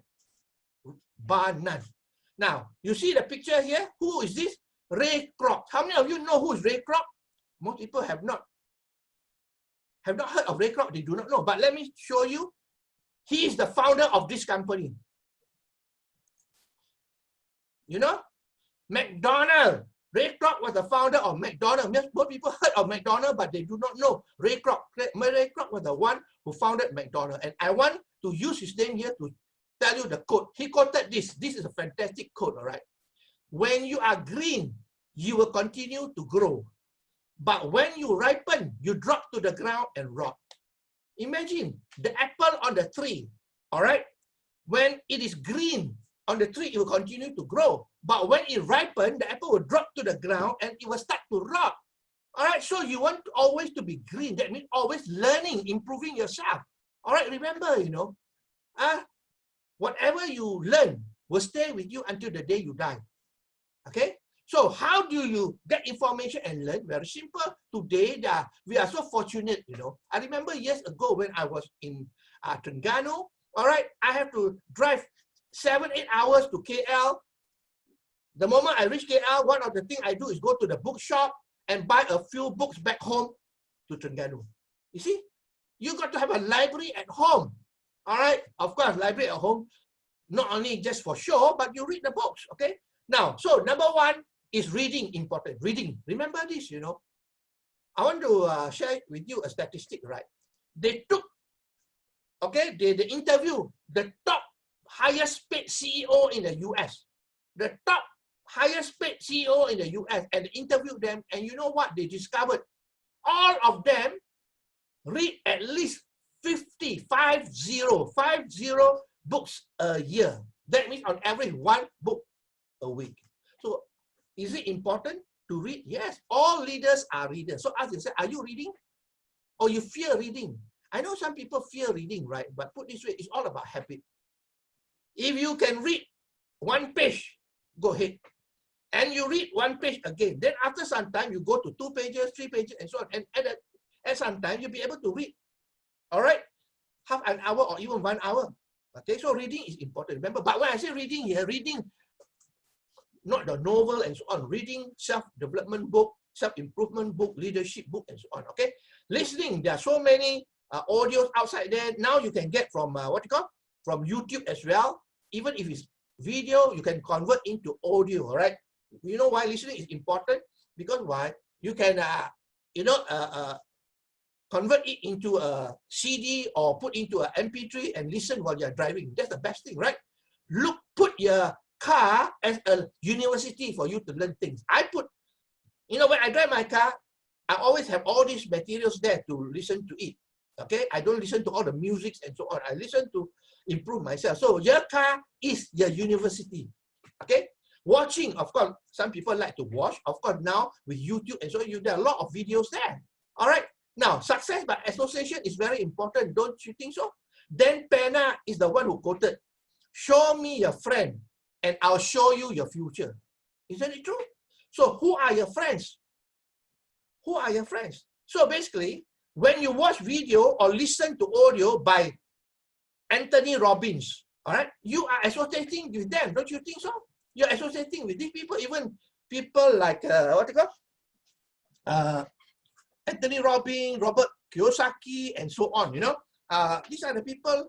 bar none. Now, you see the picture here? Who is this? Ray Croc. How many of you know who is Ray Croc? Most people have not heard of Ray Croc. They do not know. But let me show you. He is the founder of this company. You know? McDonald's. Ray Croc was the founder of McDonald's. Most people heard of McDonald's, but they do not know Ray Croc. Ray Croc was the one who founded McDonald's. And I want to use his name here to tell you the quote. He quoted this. This is a fantastic quote, all right? When you are green, you will continue to grow. But when you ripen, you drop to the ground and rot. Imagine the apple on the tree, all right? When it is green on the tree, it will continue to grow. But when it ripens, the apple will drop to the ground and it will start to rot. All right, so you want always to be green. That means always learning, improving yourself. All right, remember, whatever you learn will stay with you until the day you die. Okay? So how do you get information and learn? Very simple. Today, we are so fortunate, I remember years ago when I was in Terengganu, all right, I have to drive 7-8 hours to KL. The moment I reach KL, one of the things I do is go to the bookshop and buy a few books back home to Terengganu. You see, you got to have a library at home. All right, of course, library at home, not only just for show, but you read the books, okay? Now, so number 1 is reading important. Reading, remember this, I want to share with you a statistic, right? They took, okay, they interview the top highest paid CEO in the US. The top highest paid CEO in the US, and interviewed them, and you know what they discovered? All of them read at least 50 books a year. That means on average 1 book a week. So is it important to read? Yes, all leaders are readers. So ask yourself, are you reading? Or you fear reading? I know some people fear reading, right? But put this way, it's all about habit. If you can read 1 page, go ahead. And you read 1 page again. Then after some time, you go to 2 pages, 3 pages, and so on. And at some time, you'll be able to read. All right? Half an hour or even 1 hour. Okay, so reading is important. Remember, but when I say reading here, reading not the novel and so on. Reading self-development book, self-improvement book, leadership book, and so on. Okay, listening. There are so many audios outside there. Now you can get from from YouTube as well. Even if it's video, you can convert into audio. All right. You know why listening is important? Because why? You can convert it into a CD or put into an MP3 and listen while you're driving. That's the best thing, right? Put your car as a university for you to learn things. When I drive my car, I always have all these materials there to listen to it. Okay, I don't listen to all the music and so on. I listen to improve myself. So your car is your university. Okay, watching, of course, some people like to watch. Of course, now with YouTube and so on, there are a lot of videos there. All right. Now, success by association is very important. Don't you think so? Dan Pena is the one who quoted, "Show me your friend and I'll show you your future." Isn't it true? So who are your friends? Who are your friends? So basically, when you watch video or listen to audio by Anthony Robbins, all right, you are associating with them. Don't you think so? You're associating with these people, even people like, what they call? Anthony Robbins, Robert Kiyosaki, and so on, you know. These are the people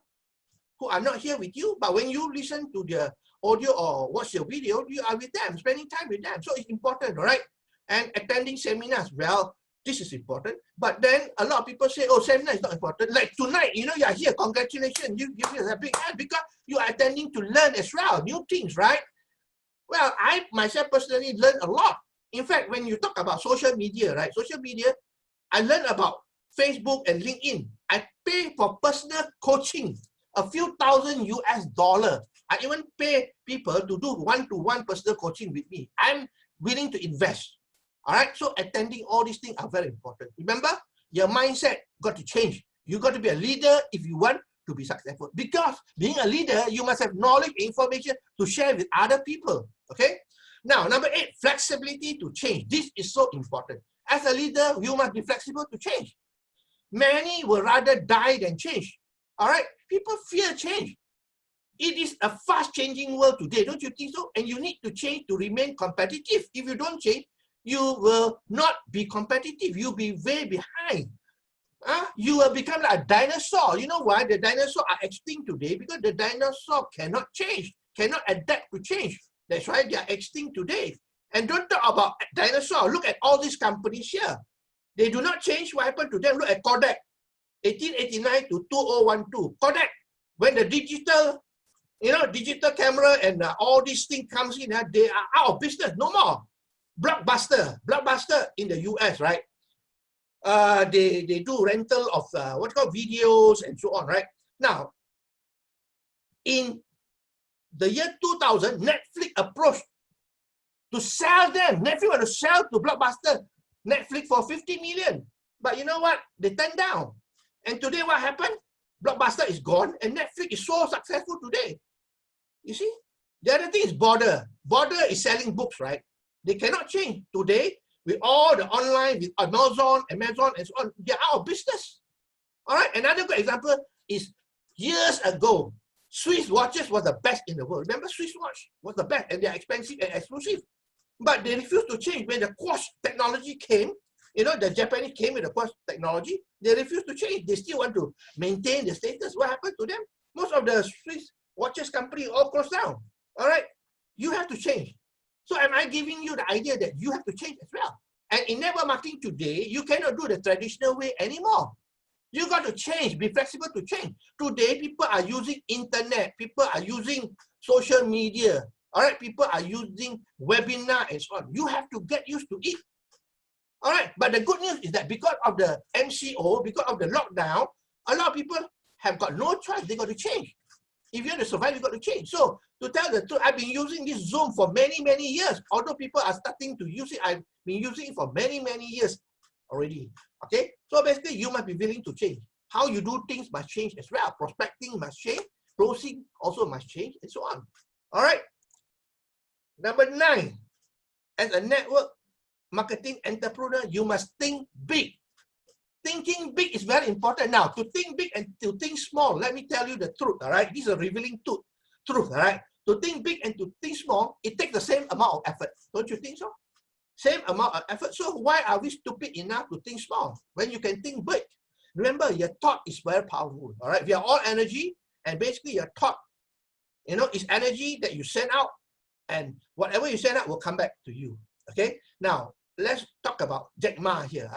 who are not here with you, but when you listen to their audio or watch your video, you are with them, spending time with them. So it's important, all right? And attending seminars, well, this is important. But then a lot of people say, oh, seminar is not important. Like tonight, you know, you are here, congratulations. You give me a big hand because you are attending to learn as well, new things, right? Well, I myself personally learned a lot. In fact, when you talk about social media, right? Social media, I learned about Facebook and LinkedIn. I pay for personal coaching, a few thousand US dollars. I even pay people to do one-to-one personal coaching with me. I'm willing to invest. All right, so attending all these things are very important. Remember, your mindset got to change. You got to be a leader if you want to be successful. Because being a leader, you must have knowledge and information to share with other people. Okay? Now, number 8, flexibility to change. This is so important. As a leader, you must be flexible to change. Many will rather die than change. All right? People fear change. It is a fast-changing world today, don't you think so? And you need to change to remain competitive. If you don't change, you will not be competitive. You'll be way behind. You will become like a dinosaur. You know why? The dinosaurs are extinct today because the dinosaur cannot change, cannot adapt to change. That's why they are extinct today. And don't talk about dinosaur. Look at all these companies here. They do not change. What happened to them? Look at Kodak, 1889 to 2012. Kodak, when the digital, you know, digital camera and all these things comes in, they are out of business. No more. Blockbuster in the US, right? They do rental of what's called videos and so on, right? Now, in the year 2000, Netflix approached to sell them. Netflix want to sell to Blockbuster Netflix for 50 million. But you know what? They turned down. And today what happened? Blockbuster is gone and Netflix is so successful today. You see? The other thing is Border. Border is selling books, right? They cannot change. Today, with all the online, with Amazon, and so on, they're out of business. All right, another good example is years ago, Swiss watches was the best in the world. Remember, Swiss watch was the best and they're expensive and exclusive. But they refused to change. When the quartz technology came, you know, the Japanese came with the quartz technology, they refused to change. They still want to maintain the status. What happened to them? Most of the Swiss watches company all closed down. All right, you have to change. So am I giving you the idea that you have to change as well? And in network marketing today, you cannot do the traditional way anymore. You got to change, be flexible to change. Today, people are using internet, people are using social media, all right? People are using webinar and so on. You have to get used to it. All right, but the good news is that because of the MCO, because of the lockdown, a lot of people have got no choice, they got to change. If you want to survive, you got to change. So to tell the truth, I've been using this Zoom for many, many years. Although people are starting to use it, I've been using it for many, many years already. Okay? So basically, you must be willing to change. How you do things must change as well. Prospecting must change. Closing also must change, and so on. All right? Number 9, as a network marketing entrepreneur, you must think big. Thinking big is very important. Now, to think big and to think small, let me tell you the truth, all right? This is a revealing truth, all right? To think big and to think small, it takes the same amount of effort. Don't you think so? Same amount of effort. So why are we stupid enough to think small when you can think big? Remember, your thought is very powerful, all right? We are all energy, and basically your thought, you know, is energy that you send out, and whatever you send out will come back to you, okay? Now, let's talk about Jack Ma here.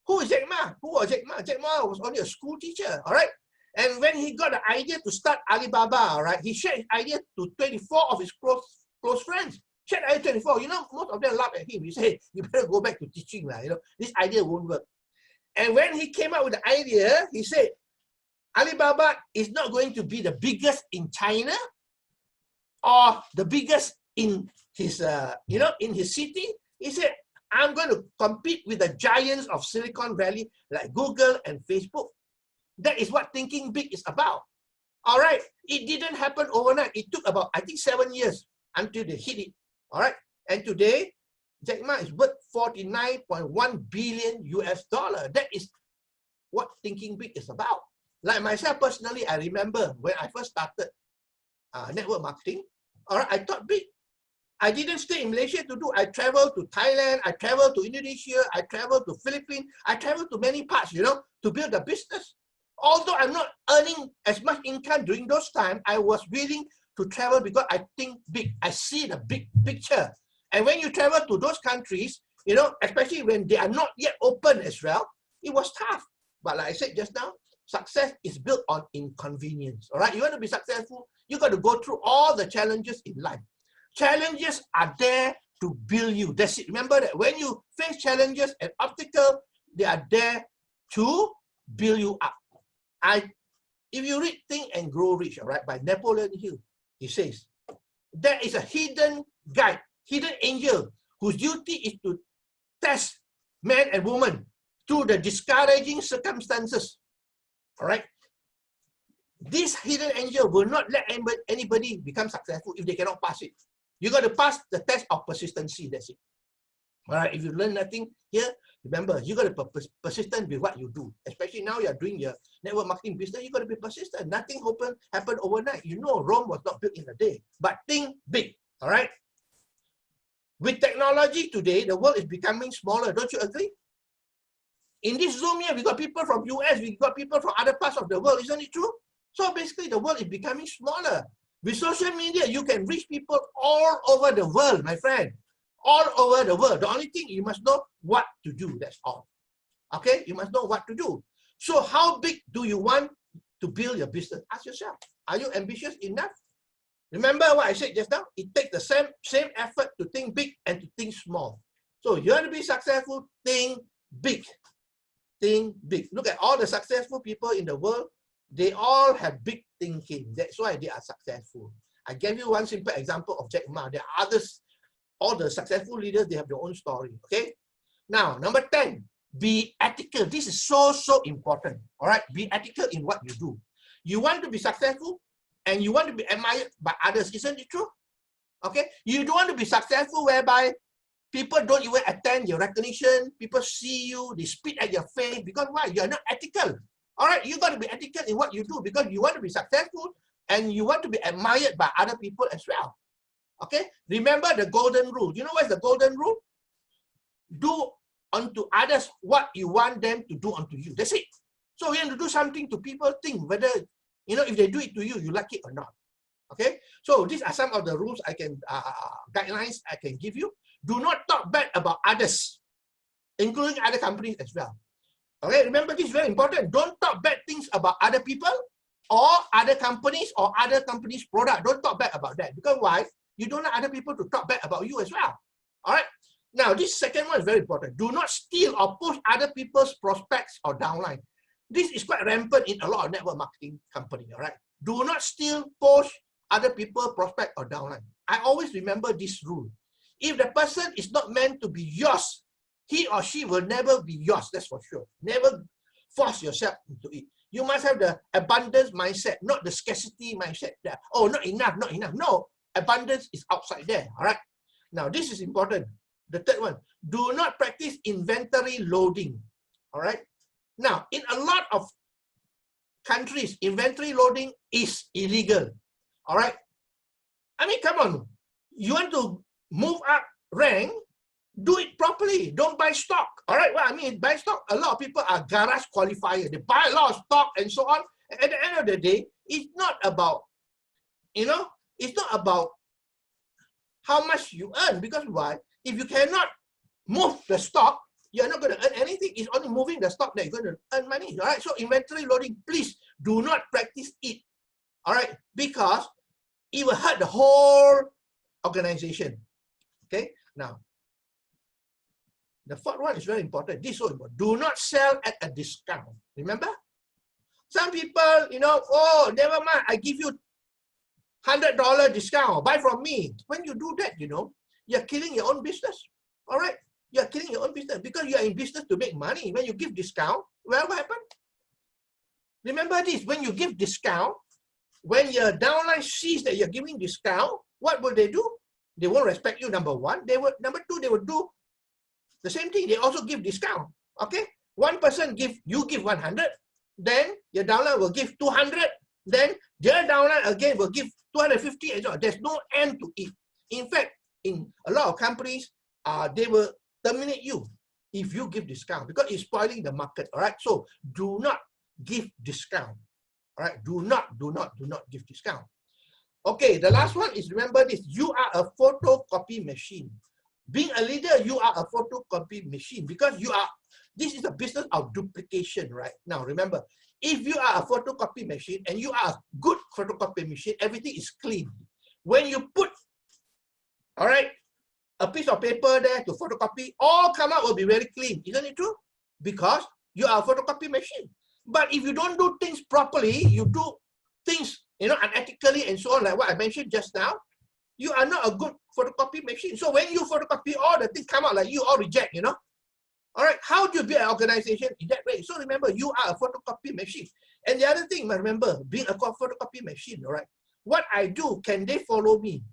Who is Jack Ma? Who was Jack Ma? Jack Ma was only a school teacher, all right? And when he got the idea to start Alibaba, all right, he shared his idea to 24 of his close friends. Chat IO 24, you know, most of them laugh at him. You say, hey, you better go back to teaching, you know, this idea won't work. And when he came up with the idea, he said, Alibaba is not going to be the biggest in China or the biggest in his, you know, in his city. He said, I'm going to compete with the giants of Silicon Valley like Google and Facebook. That is what thinking big is about. All right, it didn't happen overnight. It took about, I think, 7 years until they hit it. All right, and today, Jack Ma is worth 49.1 billion US dollar. That is what thinking big is about. Like myself personally, I remember when I first started network marketing, all right, I thought big. I didn't stay in Malaysia to do. I traveled to Thailand, I traveled to Indonesia, I traveled to Philippines, I traveled to many parts, you know, to build a business. Although I'm not earning as much income during those times, I was willing to travel because I think big. I see the big picture. And when you travel to those countries, you know, especially when they are not yet open as well, it was tough. But like I said just now, success is built on inconvenience. All right, you want to be successful, you got to go through all the challenges in life. Challenges are there to build you. That's it. Remember that when you face challenges and obstacles, they are there to build you up. If you read Think and Grow Rich, all right, by Napoleon Hill, he says, there is a hidden guide, hidden angel, whose duty is to test man and woman through the discouraging circumstances. All right. This hidden angel will not let anybody become successful if they cannot pass it. You got to pass the test of persistency. That's it. All right. If you learn nothing here, remember, you got to be persistent with what you do. Especially now you're doing your network marketing business, you got to be persistent. Nothing happened overnight. You know, Rome was not built in a day. But think big. All right. With technology today, the world is becoming smaller. Don't you agree? In this Zoom here, we got people from US, we got people from other parts of the world. Isn't it true? So basically, the world is becoming smaller. With social media, you can reach people all over the world, my friend. All over the world. The only thing, you must know what to do. That's all. Okay? You must know what to do. So how big do you want to build your business? Ask yourself. Are you ambitious enough? Remember what I said just now? It takes the same effort to think big and to think small. So you want to be successful, think big. Think big. Look at all the successful people in the world. They all have big thinking. That's why they are successful. I gave you one simple example of Jack Ma. There are others. All the successful leaders, they have their own story. Okay? Now, number 10, be ethical. This is so important. All right? Be ethical in what you do. You want to be successful and you want to be admired by others. Isn't it true? Okay? You don't want to be successful whereby people don't even attend your recognition. People see you, they spit at your face. Because why? You're not ethical. All right, you got to be ethical in what you do because you want to be successful and you want to be admired by other people as well. Okay? Remember the golden rule. You know what's the golden rule? Do unto others what you want them to do unto you. That's it. So we have to do something to people, think whether, you know, if they do it to you, you like it or not. Okay? So these are some of the rules I can, guidelines I can give you. Do not talk bad about others, including other companies as well. Okay, remember this is very important. Don't talk bad things about other people or other companies product. Don't talk bad about that. Because why? You don't want other people to talk bad about you as well. All right. Now, this second one is very important. Do not steal or push other people's prospects or downline. This is quite rampant in a lot of network marketing companies. All right. Do not steal, push other people's prospect or downline. I always remember this rule. If the person is not meant to be yours, he or she will never be yours, that's for sure. Never force yourself into it. You must have the abundance mindset, not the scarcity mindset. That, oh, not enough, not enough. No, abundance is outside there, all right? Now, this is important. The third one, do not practice inventory loading, all right? Now, in a lot of countries, inventory loading is illegal, all right? I mean, come on. You want to move up rank, do it properly. Don't buy stock. All right. Well, I mean, buy stock. A lot of people are garage qualifier. They buy a lot of stock and so on. And at the end of the day, it's not about, you know, it's not about how much you earn. Because why? If you cannot move the stock, you're not going to earn anything. It's only moving the stock that you're going to earn money. All right. So inventory loading, please do not practice it. All right. Because it will hurt the whole organization. Okay, now, the fourth one is very important. This is so important. Do not sell at a discount. Remember? Some people, you know, oh, never mind, I give you $100 discount, buy from me. When you do that, you know, you're killing your own business. All right? You're killing your own business because you're in business to make money. When you give discount, well, what happens? Remember this, when you give discount, when your downline sees that you're giving discount, what will they do? They won't respect you, number one. Number two, they will do the same thing. They also give discount. Okay? One person you give 100, then your downline will give 200, then their downline again will give 250 and so on. There's no end to it. In fact, in a lot of companies, they will terminate you if you give discount because it's spoiling the market. All right? So do not give discount. All right? Do not give discount. Okay, the last one is, remember this, you are a photocopy machine. Being a leader, you are a photocopy machine because this is a business of duplication, right? Now, remember, if you are a photocopy machine and you are a good photocopy machine, everything is clean. When you put, all right, a piece of paper there to photocopy, all come out will be very clean. Isn't it true? Because you are a photocopy machine. But if you don't do things properly, you do things, you know, unethically and so on, like what I mentioned just now, you are not a good photocopy machine. So when you photocopy, all the things come out like you all reject, you know. All right, how do you build an organization in that way? So remember, you are a photocopy machine. And the other thing, remember, being a photocopy machine, all right, what I do, can they follow me?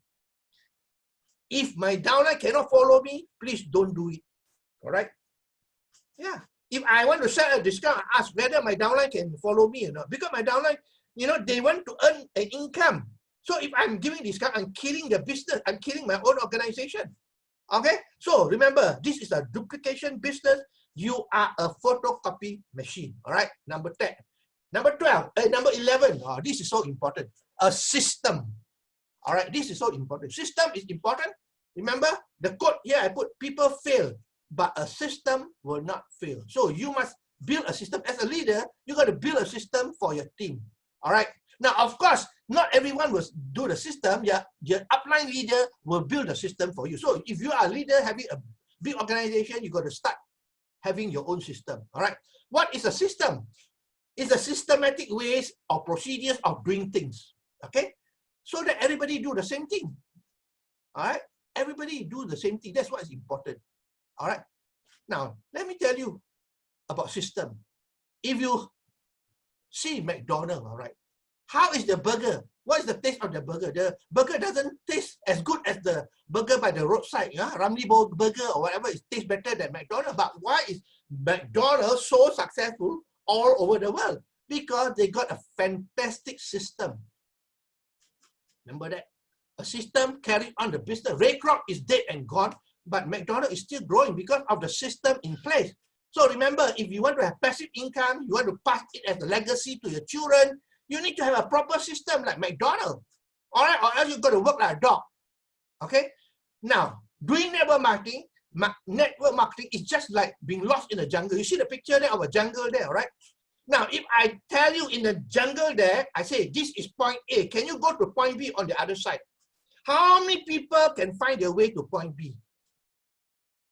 If my downline cannot follow me, please don't do it. All right? Yeah. If I want to sell a discount, I ask whether my downline can follow me or not. Because my downline, you know, they want to earn an income. So if I'm giving discount, I'm killing the business. I'm killing my own organization. Okay? So remember, this is a duplication business. You are a photocopy machine. All right? Number 10. Number 12. Number 11. Oh, this is so important. A system. All right? This is so important. System is important. Remember, the quote here I put, people fail, but a system will not fail. So you must build a system. As a leader, you got to build a system for your team. All right? Now, of course, not everyone will do the system. Your upline leader will build a system for you. So if you are a leader having a big organization, you got to start having your own system. All right? What is a system? It's a systematic ways or procedures of doing things. Okay? So that everybody do the same thing. All right? Everybody do the same thing. That's what is important. All right? Now, let me tell you about system. If you see McDonald's, all right, how is the burger? What is the taste of the burger? The burger doesn't taste as good as the burger by the roadside. Yeah? Ramly burger or whatever, it tastes better than McDonald's. But why is McDonald's so successful all over the world? Because they got a fantastic system. Remember that? A system carried on the business. Ray Croc is dead and gone, but McDonald's is still growing because of the system in place. So remember, if you want to have passive income, you want to pass it as a legacy to your children, you need to have a proper system like McDonald's. All right, or else you've got to work like a dog. Okay? Now, doing network marketing is just like being lost in the jungle. You see the picture there of a jungle there, all right? Now, if I tell you in the jungle there, I say, this is point A. Can you go to point B on the other side? How many people can find their way to point B?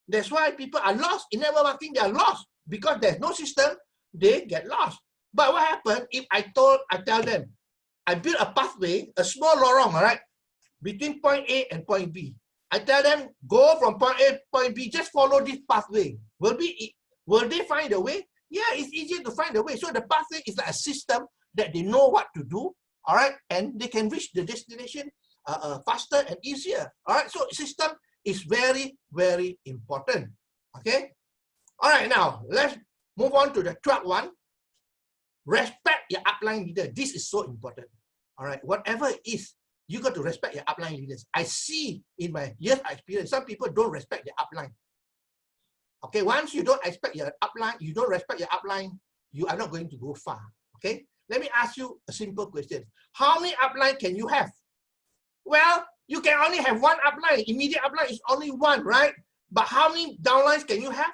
That's why people are lost. In network marketing, they are lost. Because there's no system, they get lost. But what happened if I tell them, I build a pathway, a small lorong, all right, between point A and point B. I tell them, go from point A to point B, just follow this pathway. Will they find a way? Yeah, it's easier to find a way. So the pathway is like a system that they know what to do, all right, and they can reach the destination faster and easier, all right? So system is very, very important, okay? All right, now, let's move on to the 12th one. Respect your upline leader. This is so important, all right? Whatever it is, you got to respect your upline leaders. I see in my years of experience, some people don't respect their upline. Okay, once you don't respect your upline, you are not going to go far, okay? Let me ask you a simple question. How many upline can you have? Well, you can only have one upline. Immediate upline is only one, right? But how many downlines can you have?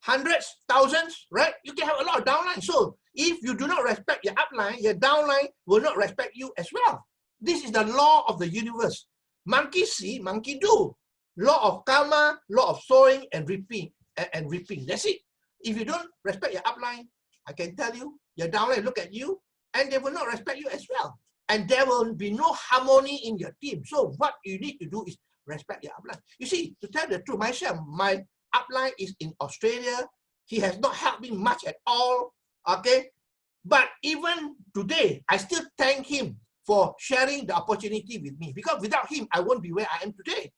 Hundreds, thousands, right? You can have a lot of downlines. So if you do not respect your upline, your downline will not respect you as well. This is the law of the universe. Monkey see, monkey do. Law of karma, law of sowing and reaping. That's it. If you don't respect your upline, I can tell you, your downline look at you and they will not respect you as well. And there will be no harmony in your team. So what you need to do is respect your upline. You see, to tell the truth, myself, my upline is in Australia. He has not helped me much at all, okay? But even today, I still thank him for sharing the opportunity with me, because without him, I won't be where I am today.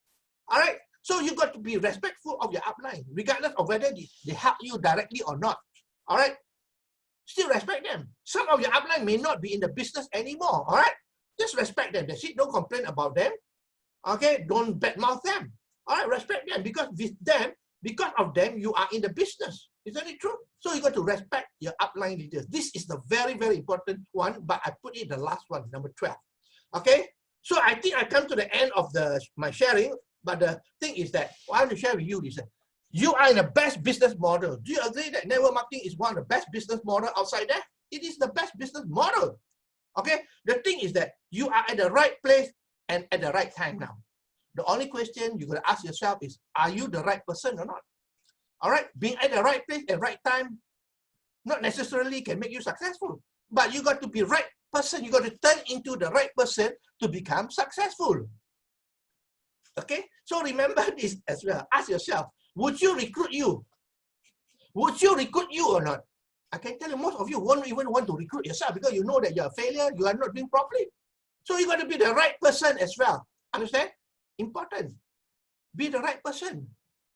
All right? So you got to be respectful of your upline, regardless of whether they help you directly or not. All right? Still respect them. Some of your upline may not be in the business anymore. All right? Just respect them. That's it. Don't complain about them. Okay? Don't badmouth them. All right? Respect them, because with them, because of them, you are in the business. Isn't it true? So you got to respect your upline leaders. This is the very, very important one, but I put it the last one, number 12. Okay? So I think I come to the end of my sharing, but the thing is that what I want to share with you is that you are in the best business model. Do you agree that network marketing is one of the best business model outside there? It is the best business model. Okay? The thing is that you are at the right place and at the right time now. The only question you got to ask yourself is, are you the right person or not? All right? Being at the right place at the right time not necessarily can make you successful, but you got to be right person. You got to turn into the right person to become successful. Okay? So remember this as well. Ask yourself, would you recruit you? Would you recruit you or not? I can tell you most of you won't even want to recruit yourself, because you know that you're a failure, you are not doing properly. So you got to be the right person as well. Understand? Important. Be the right person.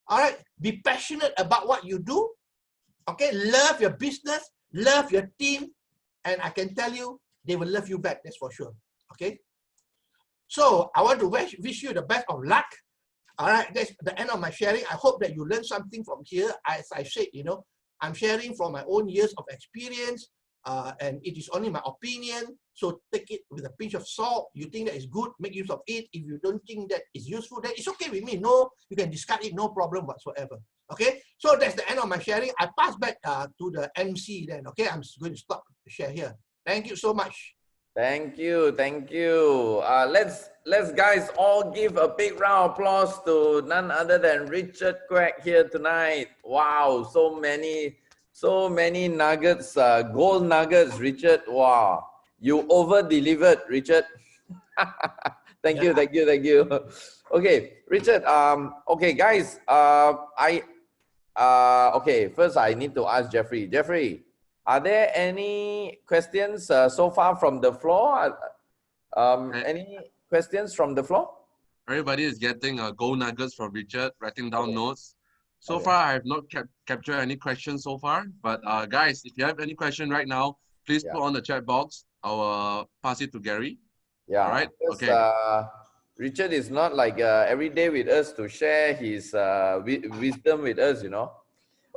All right? Be passionate about what you do. Okay? Love your business, love your team, and I can tell you, they will love you back, that's for sure. Okay? So I want to wish you the best of luck. All right, that's the end of my sharing. I hope that you learned something from here. As I said, you know, I'm sharing from my own years of experience, and it is only my opinion. So take it with a pinch of salt. You think that is good, make use of it. If you don't think that is useful, then it's okay with me. No, you can discard it, no problem whatsoever. Okay, so that's the end of my sharing. I pass back to the MC then. Okay, I'm going to stop the share here. Thank you so much. Thank you, thank you. Let's guys all give a big round of applause to none other than Richard Quek here tonight. Wow, so many nuggets, gold nuggets, Richard. Wow, you over-delivered, Richard. Thank you, thank you, thank you. Okay, Richard. Okay, guys. Okay. First, I need to ask Jeffrey. Jeffrey, are there any questions so far from the floor? Any questions from the floor? Everybody is getting gold nuggets from Richard, writing down notes. So far, I have not captured any questions so far. But guys, if you have any question right now, please put on the chat box. I'll pass it to Gary. Yeah. All right. Because, okay. Richard is not like every day with us to share his wisdom with us, you know.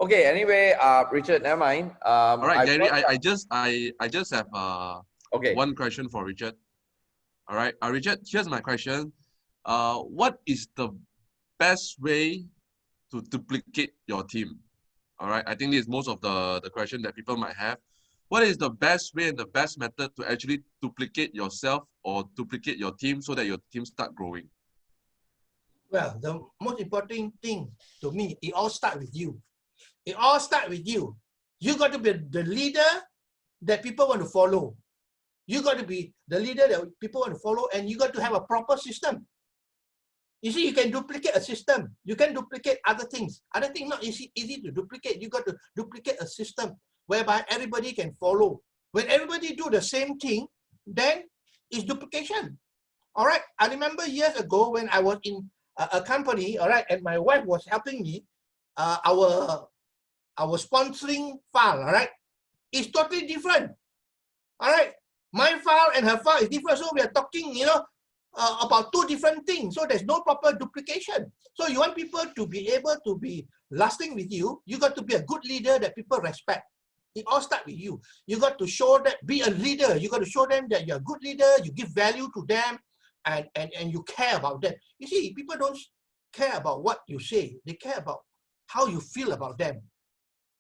Okay. Anyway, Richard, never mind. All right, Gary. I just have one question for Richard. All right, Richard. Here's my question. What is the best way to duplicate your team? All right. I think this is most of the question that people might have. What is the best way and the best method to actually duplicate yourself or duplicate your team so that your team start growing? Well, the most important thing to me, it all starts with you. It all starts with you. You got to be the leader that people want to follow. You got to be the leader that people want to follow, and you got to have a proper system. You see, you can duplicate a system. You can duplicate other things. Other things not easy to duplicate. You got to duplicate a system whereby everybody can follow. When everybody do the same thing, then it's duplication. All right. I remember years ago when I was in a company, all right, and my wife was helping me, our sponsoring file, all right, is totally different. All right. My file and her file is different. So we are talking, you know, about two different things. So there's no proper duplication. So you want people to be able to be lasting with you, you got to be a good leader that people respect. It all starts with you. You got to show that, be a leader. You got to show them that you're a good leader, you give value to them, and you care about them. You see, people don't care about what you say. They care about how you feel about them.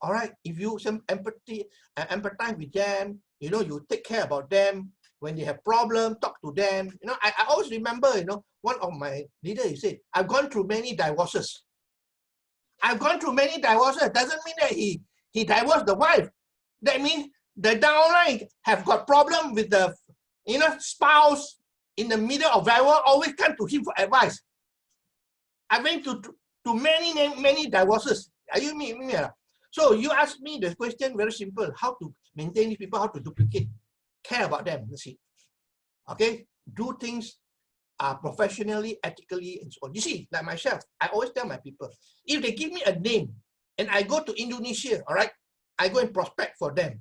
All right? If you some empathize with them, you know, you take care about them. When they have problems, talk to them. You know, I always remember, you know, one of my leaders, he said, I've gone through many divorces. I've gone through many divorces. Doesn't mean that he divorced the wife. That means the downline have got problem with the spouse in the middle of divorce, always come to him for advice. I went to many divorces. Are you me? So you ask me the question very simple: how to maintain these people, how to duplicate, care about them. Let's see. Okay, do things professionally, ethically, and so on. You see, like myself, I always tell my people, if they give me a name and I go to Indonesia, all right, I go and prospect for them.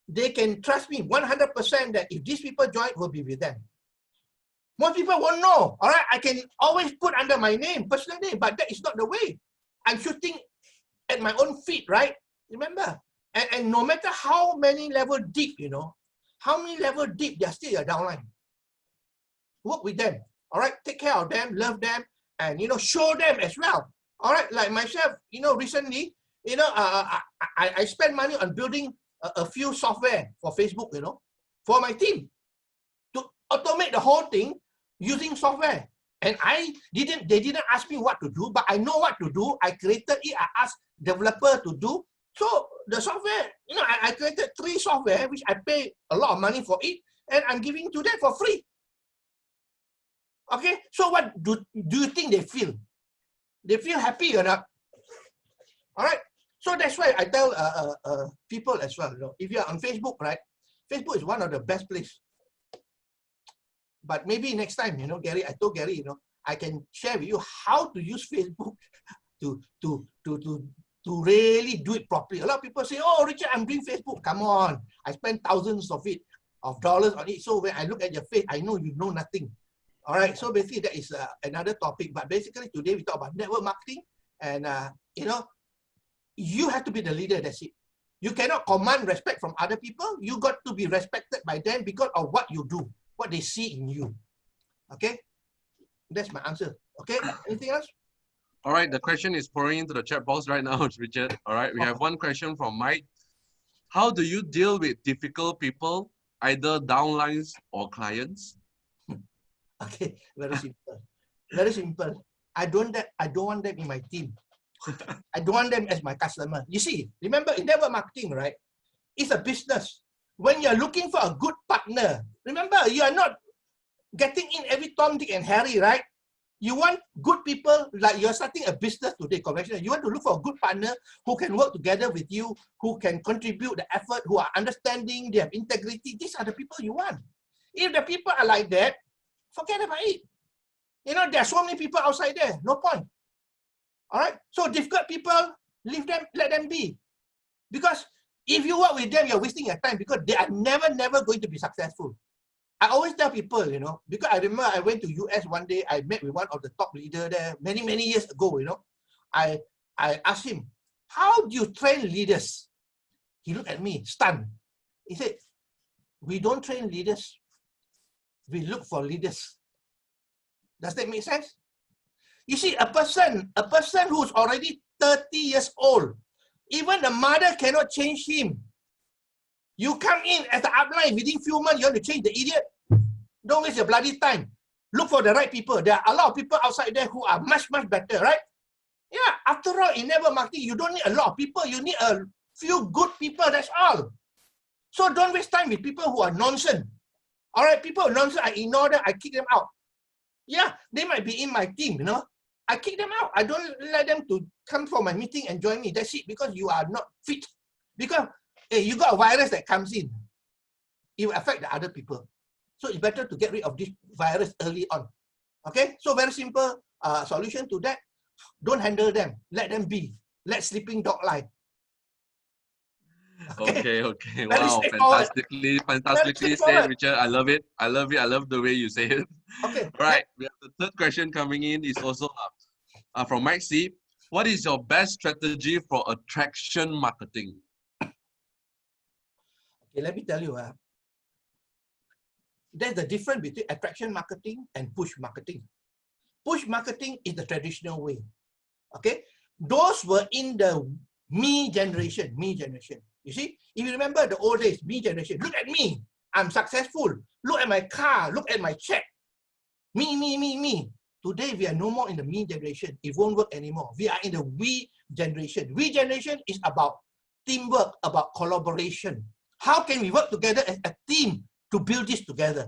They can trust me 100% that if these people join, will be with them. Most people won't know, all right? I can always put under my name, personal name, but that is not the way. I'm shooting at my own feet, right? Remember? And no matter how many level deep, how many level deep, they're still your downline. Work with them, all right? Take care of them, love them, and, show them as well. All right, like myself, recently, I spent money on building a few software for Facebook, for my team to automate the whole thing using software. And they didn't ask me what to do, but I know what to do. I created it, I asked developer to do. So the software, I created 3 software, which I pay a lot of money for it, and I'm giving to them for free. Okay, so what do you think they feel? They feel happy or not? All right. So that's why I tell people as well, if you're on Facebook, right? Facebook is one of the best places. But maybe next time, Gary, I told Gary, I can share with you how to use Facebook to really do it properly. A lot of people say, oh, Richard, I'm doing Facebook. Come on. I spend thousands of dollars on it. So when I look at your face, I know you know nothing. All right. So basically, that is another topic. But basically, today we talk about network marketing. And, you have to be the leader, that's it. You cannot command respect from other people. You got to be respected by them because of what you do, what they see in you. Okay? That's my answer. Okay? Anything else? All right, the question is pouring into the chat box right now, Richard. All right, we have one question from Mike. How do you deal with difficult people, either downlines or clients? Okay, very simple. Very simple. I don't want them in my team. I don't want them as my customer. You see, remember in network marketing, right? It's a business. When you're looking for a good partner, remember, you are not getting in every Tom, Dick, and Harry, right? You want good people, like you're starting a business today, conventional. You want to look for a good partner who can work together with you, who can contribute the effort, who are understanding, they have integrity. These are the people you want. If the people are like that, forget about it. There are so many people outside there, no point. All right, so difficult people, leave them, let them be. Because if you work with them, you're wasting your time because they are never going to be successful. I always tell people, because I remember I went to US one day, I met with one of the top leaders there many years ago, I asked him, how do you train leaders? He looked at me, stunned. He said, we don't train leaders. We look for leaders. Does that make sense? You see, a person who's already 30 years old, even the mother cannot change him. You come in as an upline, within few months, you want to change the idiot. Don't waste your bloody time. Look for the right people. There are a lot of people outside there who are much better, right? Yeah, after all, in network marketing, you don't need a lot of people. You need a few good people, that's all. So don't waste time with people who are nonsense. All right, people who are nonsense, I ignore them, I kick them out. Yeah, they might be in my team, I kick them out. I don't let them to come for my meeting and join me. That's it, because you are not fit. Because you got a virus that comes in. It will affect the other people. So it's better to get rid of this virus early on. Okay? So very simple solution to that. Don't handle them. Let them be. Let sleeping dog lie. Okay. Wow, fantastically said, Richard. I love it. I love the way you say it. Okay. Right. We have the third question coming in. Is also from Mike C. What is your best strategy for attraction marketing? Okay, let me tell you. There's the difference between attraction marketing and push marketing. Push marketing is the traditional way. Okay? Those were in the me generation. You see, if you remember the old days, me generation, look at me, I'm successful. Look at my car, look at my check. Me. Today, we are no more in the me generation. It won't work anymore. We are in the we generation. We generation is about teamwork, about collaboration. How can we work together as a team to build this together?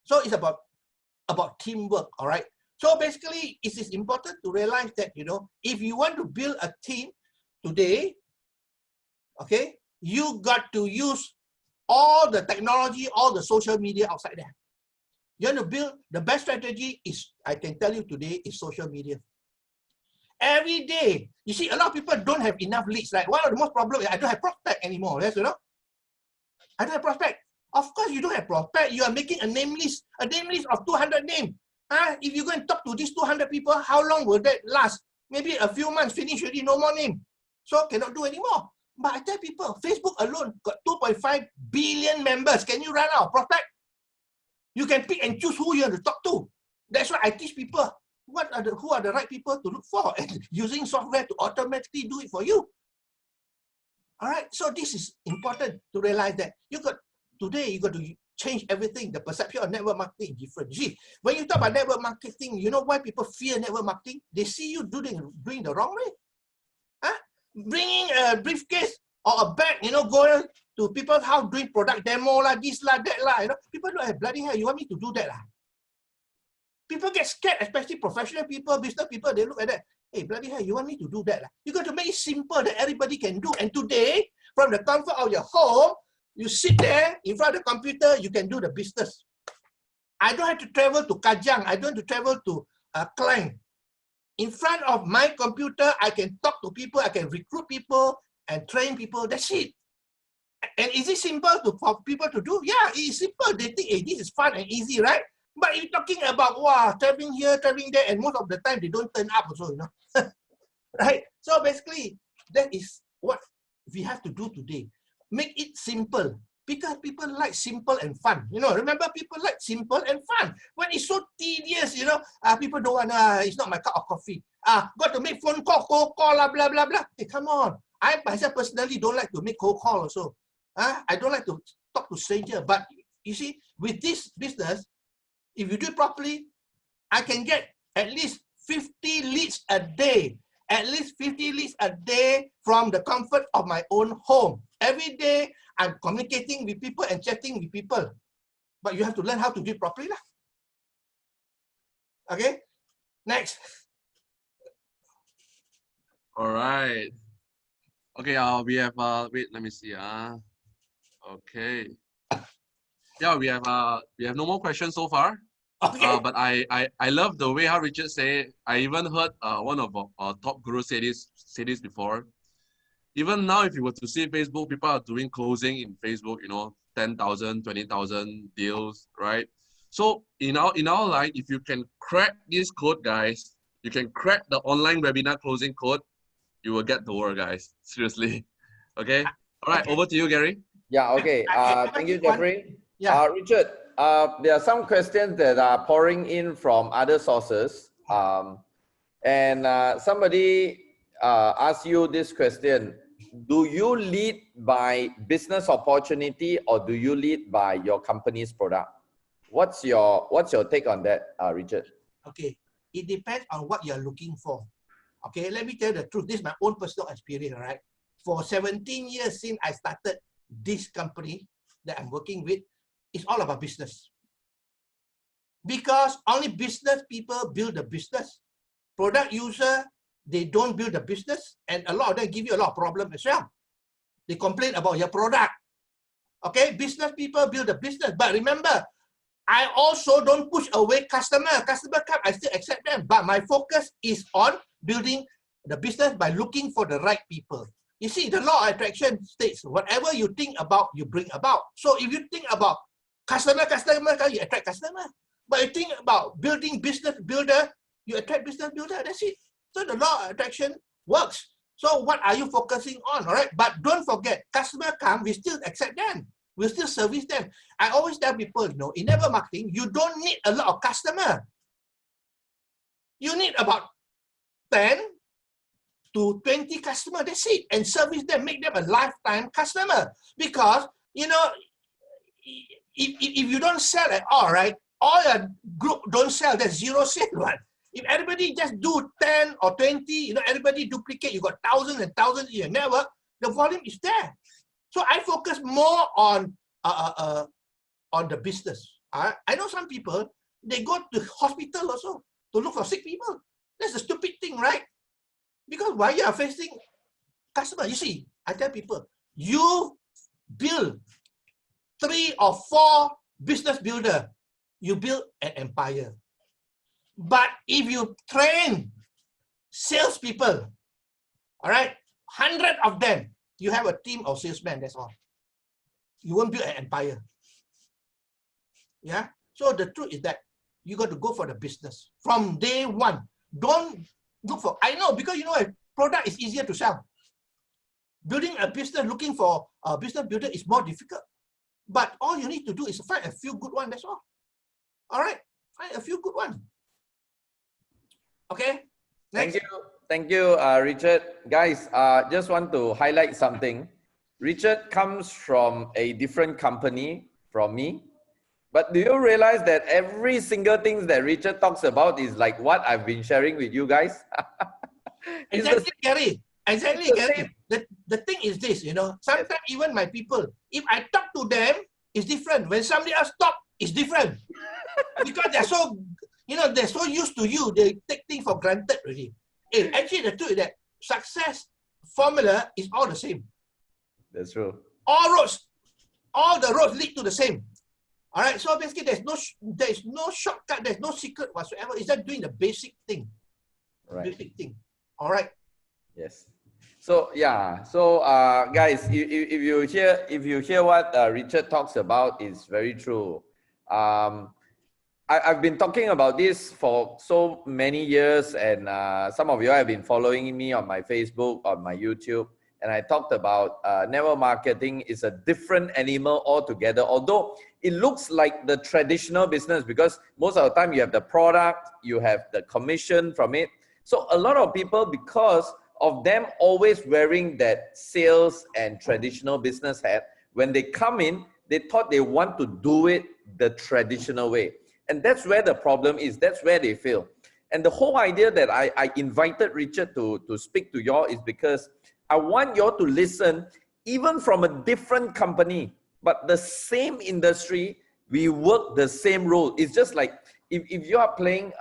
So it's about teamwork, all right? So basically, it is important to realize that, you know, if you want to build a team today, okay, you got to use all the technology, all the social media outside there. You want to build, the best strategy is, I can tell you today, is social media. Every day, you see, a lot of people don't have enough leads, right? One of the most problem is I don't have prospect anymore, yes, you know? I don't have prospect. Of course, you don't have prospect. You are making a name list of 200 names. If you go and talk to these 200 people, how long will that last? Maybe a few months, finish already, no more name. So cannot do anymore. But I tell people, Facebook alone got 2.5 billion members. Can you run out of prospect? You can pick and choose who you want to talk to. That's why I teach people who are the right people to look for, and using software to automatically do it for you. All right, so this is important to realize that today you got to change everything. The perception of network marketing is different. You see, when you talk about network marketing, you know why people fear network marketing? They see you doing the wrong way. Bringing a briefcase or a bag, you know, going to people's house doing product demo lah, this lah, that lah, you know. People don't have bloody hell. You want me to do that lah? People get scared, especially professional people, business people. They look at that. Hey, bloody hell, you want me to do that lah? You got to make it simple that everybody can do. And today, from the comfort of your home, you sit there in front of the computer, you can do the business. I don't have to travel to Kajang. I don't have to travel to Klang. In front of my computer, I can talk to people, I can recruit people and train people. That's it. And is it simple for people to do? Yeah, it is simple. They think, hey, this is fun and easy, right? But you're talking about, wow, traveling here, traveling there, and most of the time they don't turn up also, you know. Right? So basically, that is what we have to do today. Make it simple. Because people like simple and fun. You know, remember, people like simple and fun. When it's so tedious, you know, people don't want, it's not my cup of coffee. Got to make phone call, cold call, blah, blah, blah. Hey, come on. I myself personally don't like to make cold call also. I don't like to talk to strangers. But you see, with this business, if you do it properly, I can get at least 50 leads a day. At least 50 leads a day from the comfort of my own home. Every day, I'm communicating with people and chatting with people. But you have to learn how to do it properly lah. Okay, next. All right. Okay, we have, wait, let me see. Okay. Yeah, we have no more questions so far. Okay. But I love the way how Richard say. I even heard one of our top gurus say this before. Even now, if you were to see Facebook, people are doing closing in Facebook, you know, 10,000, 20,000 deals, right? So in our line, if you can crack this code, guys, you can crack the online webinar closing code, you will get the work, guys. Seriously. Okay. All right. Okay. Over to you, Gary. Yeah. Okay. Thank you, Jeffrey. Yeah. Richard, there are some questions that are pouring in from other sources. And somebody asked you this question: do you lead by business opportunity or do you lead by your company's product? What's your take on that, Richard? Okay, it depends on what you're looking for. Okay, let me tell you the truth. This is my own personal experience, right? For 17 years since I started this company that I'm working with, it's all about business. Because only business people build the business. Product user, they don't build the business, and a lot of them give you a lot of problems as well. They complain about your product. Okay, business people build the business, but remember, I also don't push away customer. Customer come, I still accept them, but my focus is on building the business by looking for the right people. You see, the law of attraction states, whatever you think about, you bring about. So if you think about customer, you attract customer. But you think about building business builder, you attract business builder, that's it. So the law of attraction works. So what are you focusing on, all right? But don't forget, customer come, we still accept them. We still service them. I always tell people, you know, in network marketing, you don't need a lot of customer. You need about 10 to 20 customers, that's it. And service them, make them a lifetime customer. Because, you know, if you don't sell at all, right, all your group don't sell, there's zero sale, right? If everybody just do 10 or 20, you know, everybody duplicate, you got thousands and thousands in your network, the volume is there. So I focus more on the business. I know some people, they go to hospital also to look for sick people. That's a stupid thing, right? Because while you are facing customer, you see, I tell people, you build 3 or 4 business builder, you build an empire. But if you train salespeople, all right, 100 of them, you have a team of salesmen, that's all. You won't build an empire. Yeah. So the truth is that you got to go for the business from day one. Don't look for, I know, because you know, a product is easier to sell. Building a business, looking for a business builder is more difficult. But all you need to do is find a few good ones, that's all. All right, find a few good ones. Okay. Next. Thank you, Richard. Guys, just want to highlight something. Richard comes from a different company from me. But do you realize that every single thing that Richard talks about is like what I've been sharing with you guys? Exactly, Gary. Exactly, Gary. The thing is this, you know, sometimes even my people, if I talk to them, it's different. When somebody else talk, it's different. Because they're so, you know, they're so used to you, they take things for granted already. Actually, the truth is that success formula is all the same. That's true. All the roads lead to the same. All right, so basically there is no shortcut, there's no secret whatsoever. It's just doing the basic thing. Right. Basic thing. All right. Yes. So yeah. So guys, if you hear what Richard talks about, is very true. I've been talking about this for so many years, and some of you have been following me on my Facebook, on my YouTube. And I talked about network marketing is a different animal altogether, although it looks like the traditional business, because most of the time you have the product, you have the commission from it. So a lot of people, because of them always wearing that sales and traditional business hat, when they come in, they thought they want to do it the traditional way. And that's where the problem is. That's where they fail. And the whole idea that I invited Richard to speak to y'all is because I want you all to listen, even from a different company, but the same industry, we work the same role. It's just like if you are playing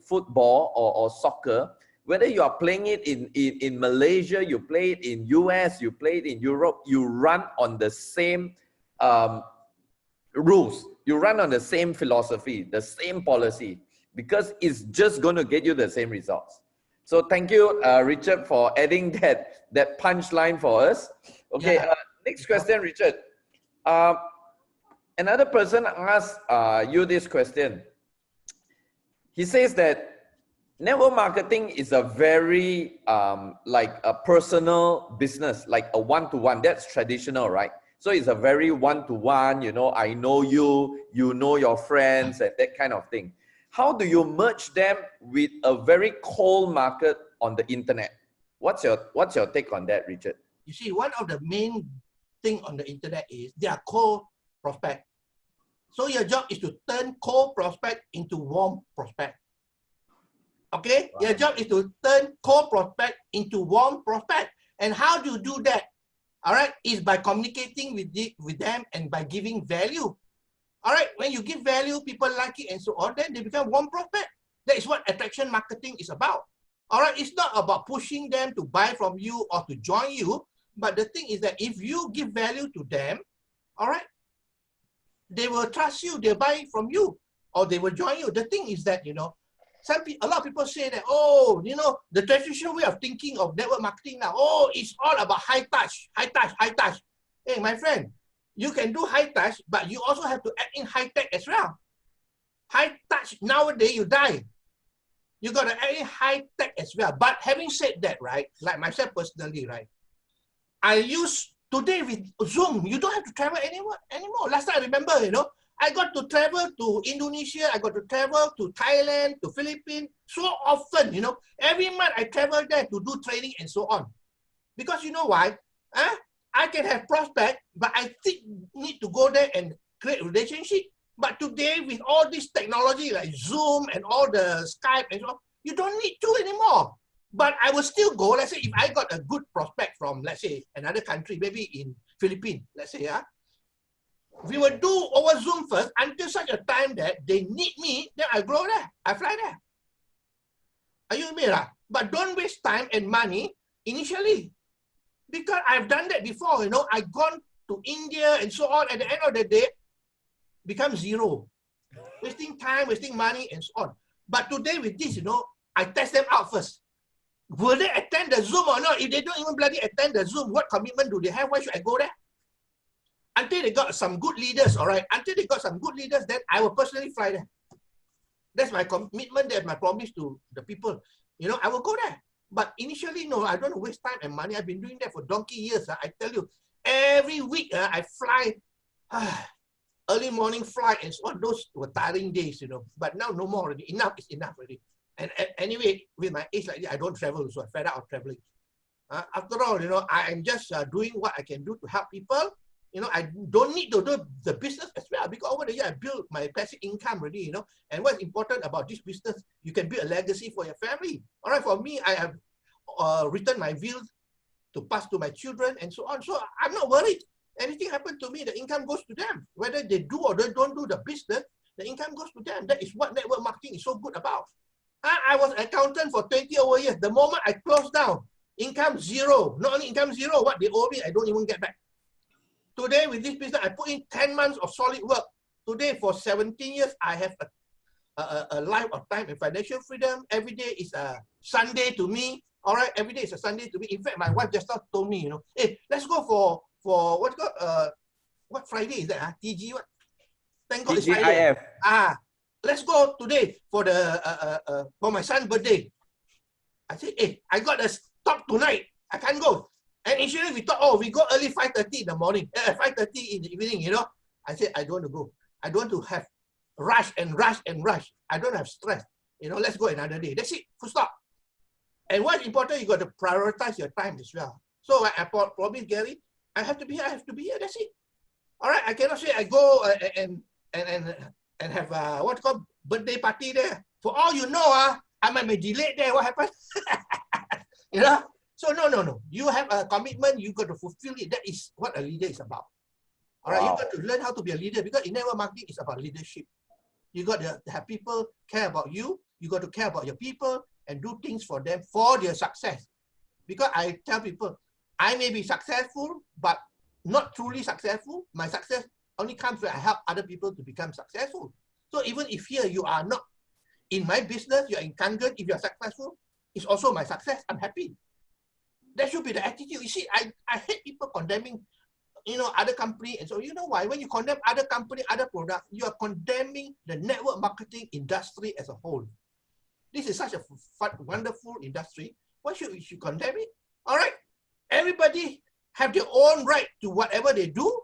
football or soccer, whether you are playing it in Malaysia, you play it in US, you play it in Europe, you run on the same rules. You run on the same philosophy, the same policy, because it's just going to get you the same results. So thank you, Richard, for adding that punchline for us. Okay, Yeah. next question, Richard. Another person asked you this question. He says that network marketing is a very like a personal business, like a one-to-one. That's traditional, right? So it's a very one-to-one, you know, I know you, you know your friends, and that kind of thing. How do you merge them with a very cold market on the internet? What's your take on that, Richard? You see, one of the main thing on the internet is they are cold prospect. So your job is to turn cold prospect into warm prospect. Okay? Wow. Your job is to turn cold prospect into warm prospect. And how do you do that? All right, is by communicating with them and by giving value. All right, when you give value, people like it and so on, then they become warm prospect. That is what attraction marketing is about. All right, it's not about pushing them to buy from you or to join you, but the thing is that if you give value to them, all right, they will trust you, they'll buy from you, or they will join you. The thing is that, you know, a lot of people say that, oh, you know, the traditional way of thinking of network marketing now, oh, it's all about high touch, high touch, high touch. Hey, my friend, you can do high touch, but you also have to add in high tech as well. High touch, nowadays you die. You got to add in high tech as well. But having said that, right, like myself personally, right, I use today with Zoom, you don't have to travel anymore. Last time I remember, you know, I got to travel to Indonesia, I got to travel to Thailand, to Philippines, so often, you know. Every month I travel there to do training and so on. Because you know why? I can have prospect, but I need to go there and create relationship. But today, with all this technology like Zoom and all the Skype and so on, you don't need to anymore. But I will still go. Let's say if I got a good prospect from, let's say, another country, maybe in Philippines, let's say, we will do over Zoom first until such a time that they need me, then I go there, I fly there. Are you with me? But don't waste time and money initially. Because I've done that before, you know, I've gone to India and so on. At the end of the day, become zero. Wasting time, wasting money and so on. But today with this, you know, I test them out first. Will they attend the Zoom or not? If they don't even bloody attend the Zoom, what commitment do they have? Why should I go there? Until they got some good leaders, all right? Until they got some good leaders, then I will personally fly there. That's my commitment, that's my promise to the people. You know, I will go there. But initially, no, I don't want to waste time and money. I've been doing that for donkey years. I tell you, every week I fly, early morning flight and so on. Those were tiring days, you know. But now no more already. Enough is enough already. And anyway, with my age like this, I don't travel, so I'm fed up of traveling. After all, you know, I am just doing what I can do to help people. You know, I don't need to do the business as well, because over the year I built my passive income already, you know. And what's important about this business, you can build a legacy for your family. All right, for me, I have written my will to pass to my children and so on. So I'm not worried. Anything happens to me, the income goes to them. Whether they do or they don't do the business, the income goes to them. That is what network marketing is so good about. I was an accountant for 20 over years. The moment I closed down, income zero. Not only income zero, what they owe me, I don't even get back. Today, with this business, I put in 10 months of solid work. Today, for 17 years, I have a life of time and financial freedom. Every day is a Sunday to me. All right, every day is a Sunday to me. In fact, my wife just told me, you know, hey, let's go for what's called, what Friday is that? TG what? Thank God it's Friday. Let's go today for the for my son's birthday. I said, hey, I got a stop tonight. I can't go. And initially we thought, oh, we go early 5:30 in the morning, 5:30 in the evening, you know. I said, I don't want to go. I don't want to have rush and rush and rush. I don't have stress. You know, let's go another day. That's it, full stop. And what's important, you got to prioritize your time as well. So I promise Gary, I have to be here, that's it. All right, I cannot say I go and have what's called birthday party there. For all you know, I might be delayed there. What happened? You know? So no. You have a commitment, you got to fulfill it. That is what a leader is about. All right, you got to learn how to be a leader, because in network marketing it's about leadership. You got to have people care about you. You got to care about your people and do things for them for their success. Because I tell people, I may be successful, but not truly successful. My success only comes when I help other people to become successful. So even if here you are not in my business, you're in Kangen, if you're successful, it's also my success. I'm happy. That should be the attitude. You see, I hate people condemning, you know, other company. And so you know why? When you condemn other company, other product, you are condemning the network marketing industry as a whole. This is such a fun, wonderful industry. Why should we condemn it? All right. Everybody have their own right to whatever they do.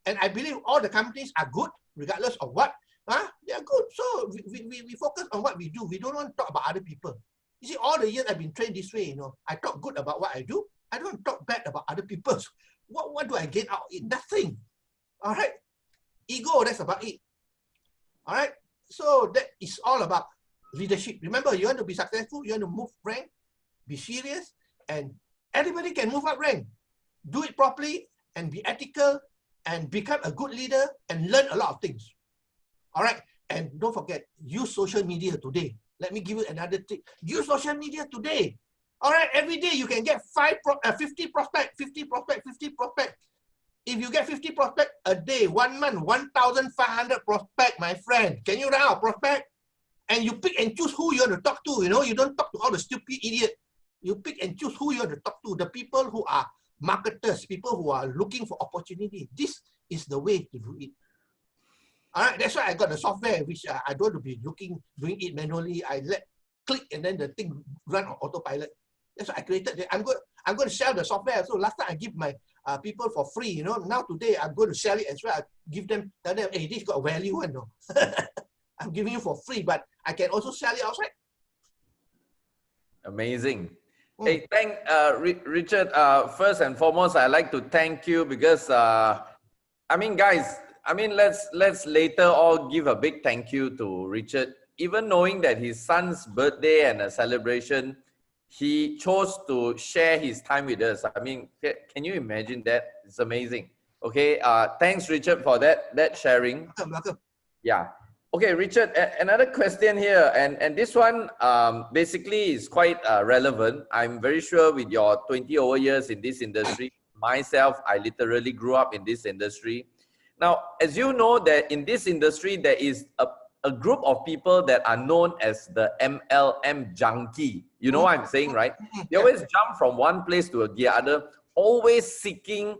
And I believe all the companies are good, regardless of what. They are good. So we focus on what we do. We don't want to talk about other people. You see, all the years I've been trained this way, you know, I talk good about what I do. I don't talk bad about other people. What do I get out of it? Nothing. All right. Ego, that's about it. All right. So that is all about leadership. Remember, you want to be successful, you want to move rank, be serious, and everybody can move up rank. Do it properly and be ethical and become a good leader and learn a lot of things. All right. And don't forget, use social media today. Let me give you another tip. Use social media today. All right, every day you can get 50 prospects. If you get 50 prospects a day, 1 month, 1,500 prospects, my friend. Can you run out prospect? And you pick and choose who you want to talk to. You know, you don't talk to all the stupid idiot. You pick and choose who you want to talk to. The people who are marketers, people who are looking for opportunity. This is the way to do it. All right, that's why I got the software, which I don't want to be doing it manually. I click and then the thing run on autopilot. That's why I created it. I'm going to sell the software. So last time I give my people for free, you know. Now today I'm going to sell it as well. I tell them, hey, this got value, you know. I'm giving you for free, but I can also sell it outside. Amazing. Hey, Richard. First and foremost, I'd like to thank you because, I mean, guys, I mean, let's later all give a big thank you to Richard. Even knowing that his son's birthday and a celebration, he chose to share his time with us. I mean, can you imagine that? It's amazing. Okay, thanks Richard for that sharing. Welcome. Yeah. Okay, Richard, another question here, and this one basically is quite relevant. I'm very sure with your 20 over years in this industry, myself, I literally grew up in this industry. Now, as you know that in this industry, there is a group of people that are known as the MLM junkie. You know what I'm saying, right? They always jump from one place to the other, always seeking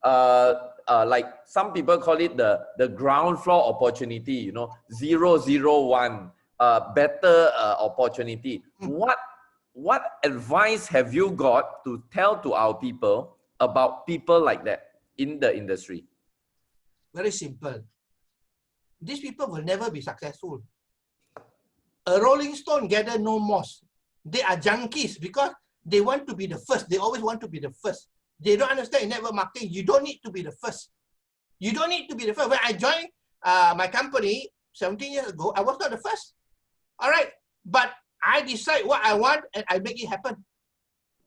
like some people call it the ground floor opportunity, you know, 001, better opportunity. What advice have you got to tell to our people about people like that in the industry? Very simple. These people will never be successful. A rolling stone gather no moss. They are junkies because they want to be the first. They always want to be the first. They don't understand in network marketing. You don't need to be the first. You don't need to be the first. When I joined my company 17 years ago, I was not the first. All right. But I decide what I want and I make it happen.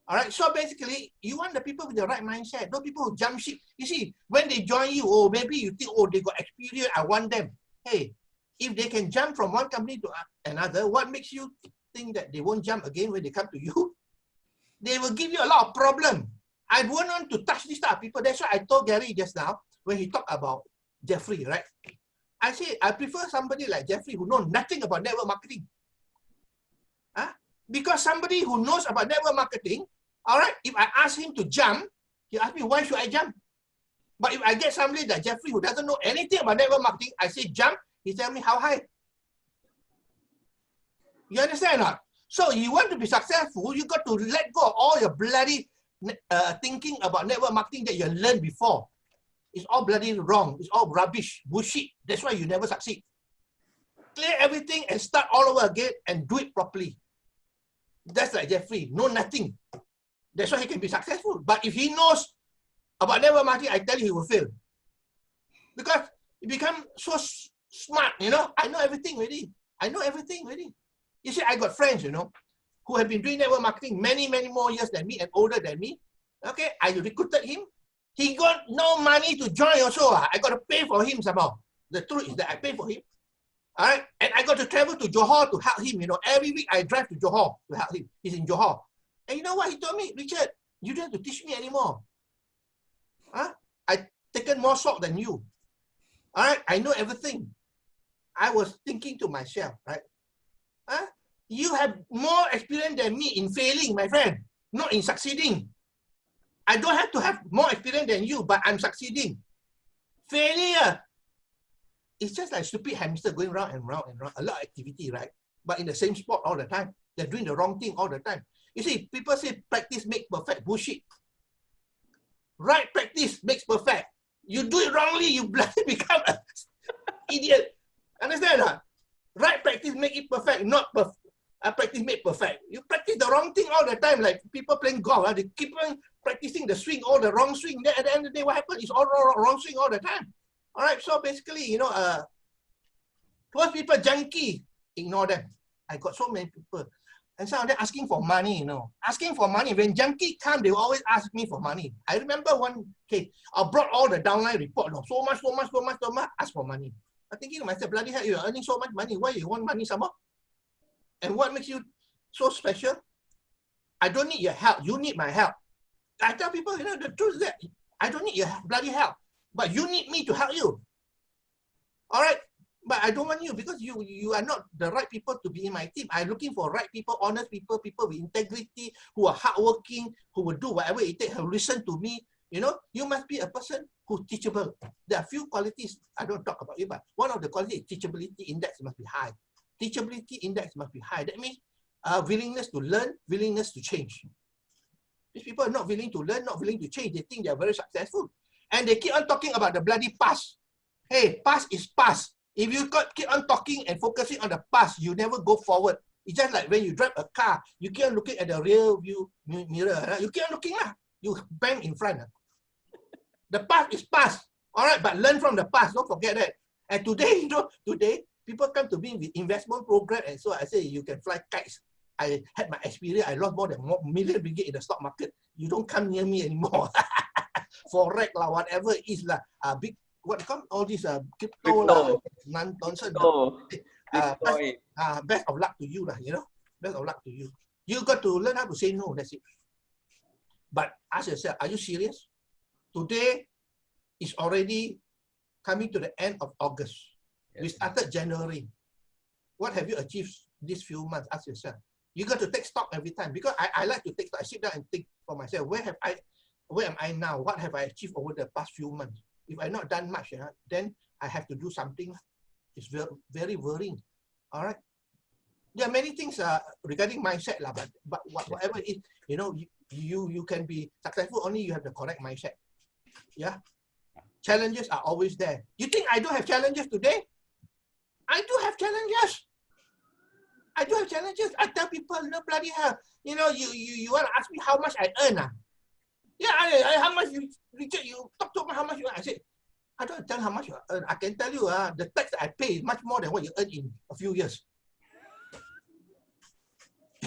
All right. So basically, you want the people with the right mindset, not people who jump ship. You see, when they join you, or maybe you think, oh, they got experience, I want them. Hey, if they can jump from one company to another, what makes you think that they won't jump again when they come to you? They will give you a lot of problems. I wouldn't want to touch this type of people. That's why I told Gary just now when he talked about Jeffrey, right? I said, I prefer somebody like Jeffrey who knows nothing about network marketing. Huh? Because somebody who knows about network marketing, all right, if I ask him to jump, he asks me, why should I jump? But if I get somebody like Jeffrey who doesn't know anything about network marketing, I say jump, he tells me how high. You understand or not? So you want to be successful, you got to let go of all your bloody thinking about network marketing that you learned before. It's all bloody wrong. It's all rubbish, bullshit. That's why you never succeed. Clear everything and start all over again and do it properly. That's like Jeffrey, know nothing. That's why he can be successful. But if he knows about network marketing, I tell you he will fail. Because he become so smart, you know. I know everything already. I know everything already. You see, I got friends, you know, who have been doing network marketing many, many more years than me and older than me. Okay, I recruited him. He got no money to join also. I got to pay for him somehow. The truth is that I pay for him. All right, and I got to travel to Johor to help him. You know, every week I drive to Johor to help him. He's in Johor. And you know what he told me? Richard, you don't have to teach me anymore. Huh? I've taken more salt than you. All right, I know everything. I was thinking to myself, right? Huh? You have more experience than me in failing, my friend, not in succeeding. I don't have to have more experience than you, but I'm succeeding. Failure, it's just like stupid hamster going round and round and round. A lot of activity, right? But in the same spot all the time. They're doing the wrong thing all the time. You see, people say practice makes perfect. Bullshit. Right practice makes perfect. You do it wrongly, you bloody become an idiot. Understand that? Right practice make it perfect, not practice make perfect. You practice the wrong thing all the time, like people playing golf. They keep on practicing the swing, all the wrong swing. Then at the end of the day, what happens is all wrong swing all the time. All right, so basically, you know, towards people junkie, ignore them. I got so many people. And some of them asking for money, you know. Asking for money. When junkie come, they will always ask me for money. I remember one case, I brought all the downline report, no, so much, ask for money. I'm thinking to myself, bloody hell, you're earning so much money. Why you want money some more? And what makes you so special? I don't need your help. You need my help. I tell people, you know, the truth is that I don't need your bloody help, but you need me to help you. All right? But I don't want you because you are not the right people to be in my team. I'm looking for right people, honest people, people with integrity, who are hardworking, who will do whatever it takes, who listen to me. You know, you must be a person who's teachable. There are few qualities, I don't talk about it, but one of the qualities is teachability index must be high. Teachability index must be high. That means willingness to learn, willingness to change. These people are not willing to learn, not willing to change. They think they are very successful. And they keep on talking about the bloody past. Hey, past is past. If you keep on talking and focusing on the past, you never go forward. It's just like when you drive a car, you keep on looking at the rear view mirror. You keep on looking, you bang in front. The past is past. All right, but learn from the past. Don't forget that. And today, you know, today people come to me with investment program, and so I say you can fly kites. I had my experience. I lost more than $1 million in the stock market. You don't come near me anymore. Forex lah, whatever it is lah. Big what come all these crypto lah, nonsense. Best of luck to you lah. You know, best of luck to you. You got to learn how to say no. That's it. But ask yourself, are you serious? Today is already coming to the end of August. Yes. We started January. What have you achieved these few months? Ask yourself. You got to take stock every time, because I like to take stock. I sit down and think for myself, where am I now? What have I achieved over the past few months? If I've not done much, then I have to do something. It's very, very worrying. All right. There are many things regarding mindset, but whatever it is, you know, you can be successful only you have the correct mindset. Yeah. Challenges are always there. You think I don't have challenges today? I do have challenges. I do have challenges. I tell people, no, bloody hell, you know, you want to ask me how much I earn? Yeah, how much you, Richard, you talk to me how much you earn. I said, I don't tell how much you earn. I can tell you the tax that I pay is much more than what you earn in a few years.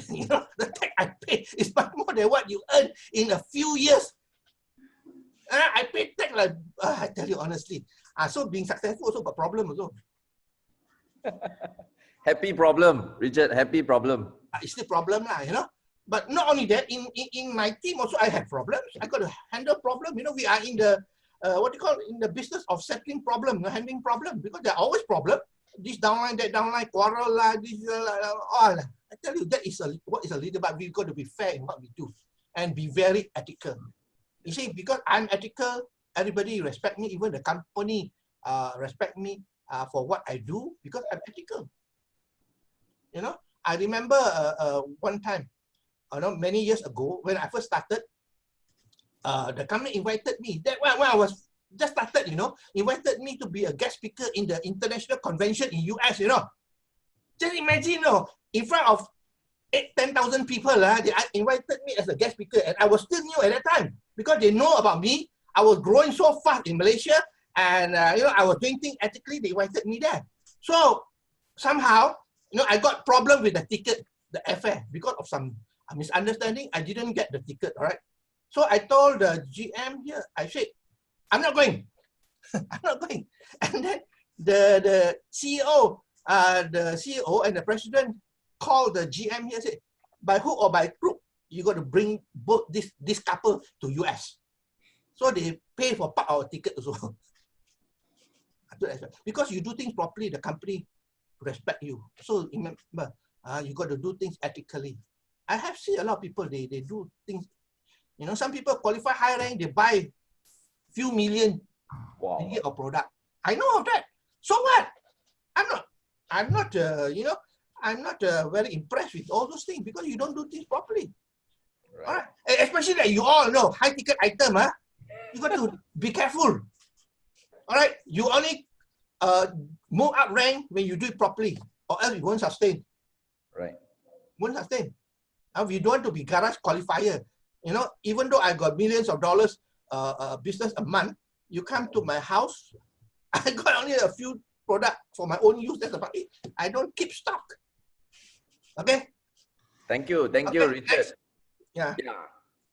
You know, the tax I pay is much more than what you earn in a few years. I pay tax like, I tell you honestly. So being successful also got problem also. Happy problem, Richard, happy problem. It's the problem lah, you know. But not only that, in my team also I have problems. I got to handle problem. You know, we are in the, what do you call it, in the business of settling problem, handling problem, because there are always problems. This downline, that downline, quarrel lah, this all. I tell you, that is what is a leader, but we've got to be fair in what we do and be very ethical. You see, because I'm ethical, everybody respect me, even the company respect me for what I do because I'm ethical. You know, I remember one time, many years ago, when I first started, the company invited me. That when I was just started, you know, invited me to be a guest speaker in the international convention in US, you know. Just imagine, you know, in front of 10,000 people, they invited me as a guest speaker, and I was still new at that time because they know about me. I was growing so fast in Malaysia, and you know, I was doing things ethically. They invited me there. So somehow, you know, I got problem with the ticket, the airfare, because of some misunderstanding. I didn't get the ticket. All right. So I told the GM here, I said, I'm not going. I'm not going. And then the CEO and the president called the GM here and said, by hook or by crook, you got to bring both this couple to US. So they pay for part of our ticket also. Because you do things properly, the company respect you. So remember, you got to do things ethically. I have seen a lot of people, they do things, you know, some people qualify high rank, they buy few million of product. I know of that. So what? I'm not you know, I'm not very impressed with all those things because you don't do things properly. Right. All right. Especially that you all know high ticket item, you got to be careful. All right. You only move up rank when you do it properly, or else you won't sustain. Right. Won't sustain. We don't want to be garage qualifier. You know, even though I got millions of dollars business a month, you come to my house, I got only a few products for my own use. That's about it. I don't keep stock. Okay. Thank you, Richard. Next. Yeah.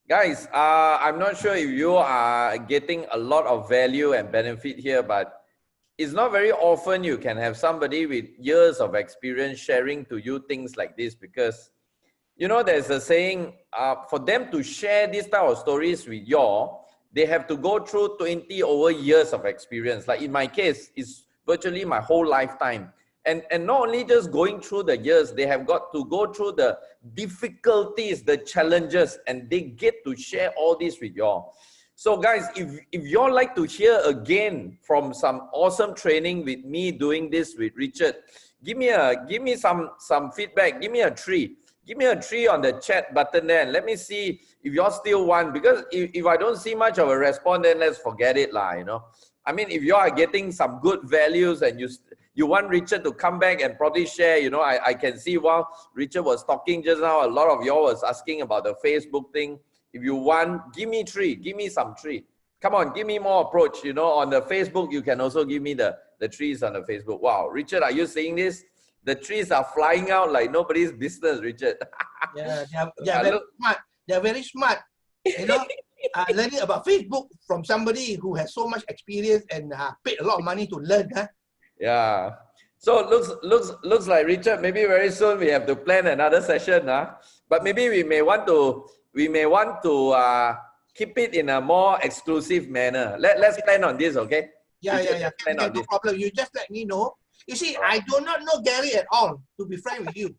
Guys, I'm not sure if you are getting a lot of value and benefit here, but it's not very often you can have somebody with years of experience sharing to you things like this, because, you know, there's a saying, for them to share this type of stories with you, they have to go through 20 over years of experience. Like in my case, it's virtually my whole lifetime. And not only just going through the years, they have got to go through the difficulties, the challenges, and they get to share all this with you. So guys, if you like to hear again from some awesome training with me doing this with Richard, give me some feedback. Give me a 3. Give me a 3 on the chat button there, and let me see if you're still one. Because if I don't see much of a response, then let's forget it lah, you know. I mean, if you are getting some good values and you want Richard to come back and probably share, you know, I can see while Richard was talking just now, a lot of y'all was asking about the Facebook thing. If you want, give me 3. Give me some 3. Come on, give me more approach. You know, on the Facebook, you can also give me the trees on the Facebook. Wow, Richard, are you seeing this? The trees are flying out like nobody's business, Richard. Yeah, they're very smart. They're very smart. You know, learning about Facebook from somebody who has so much experience and paid a lot of money to learn. Huh? Yeah. So looks like, Richard, maybe very soon we have to plan another session. But maybe we may want to keep it in a more exclusive manner. Let's plan on this, okay? Yeah, Richard, yeah. Plan on No this. problem. You just let me know. You see, I do not know Gary at all, to be frank with you.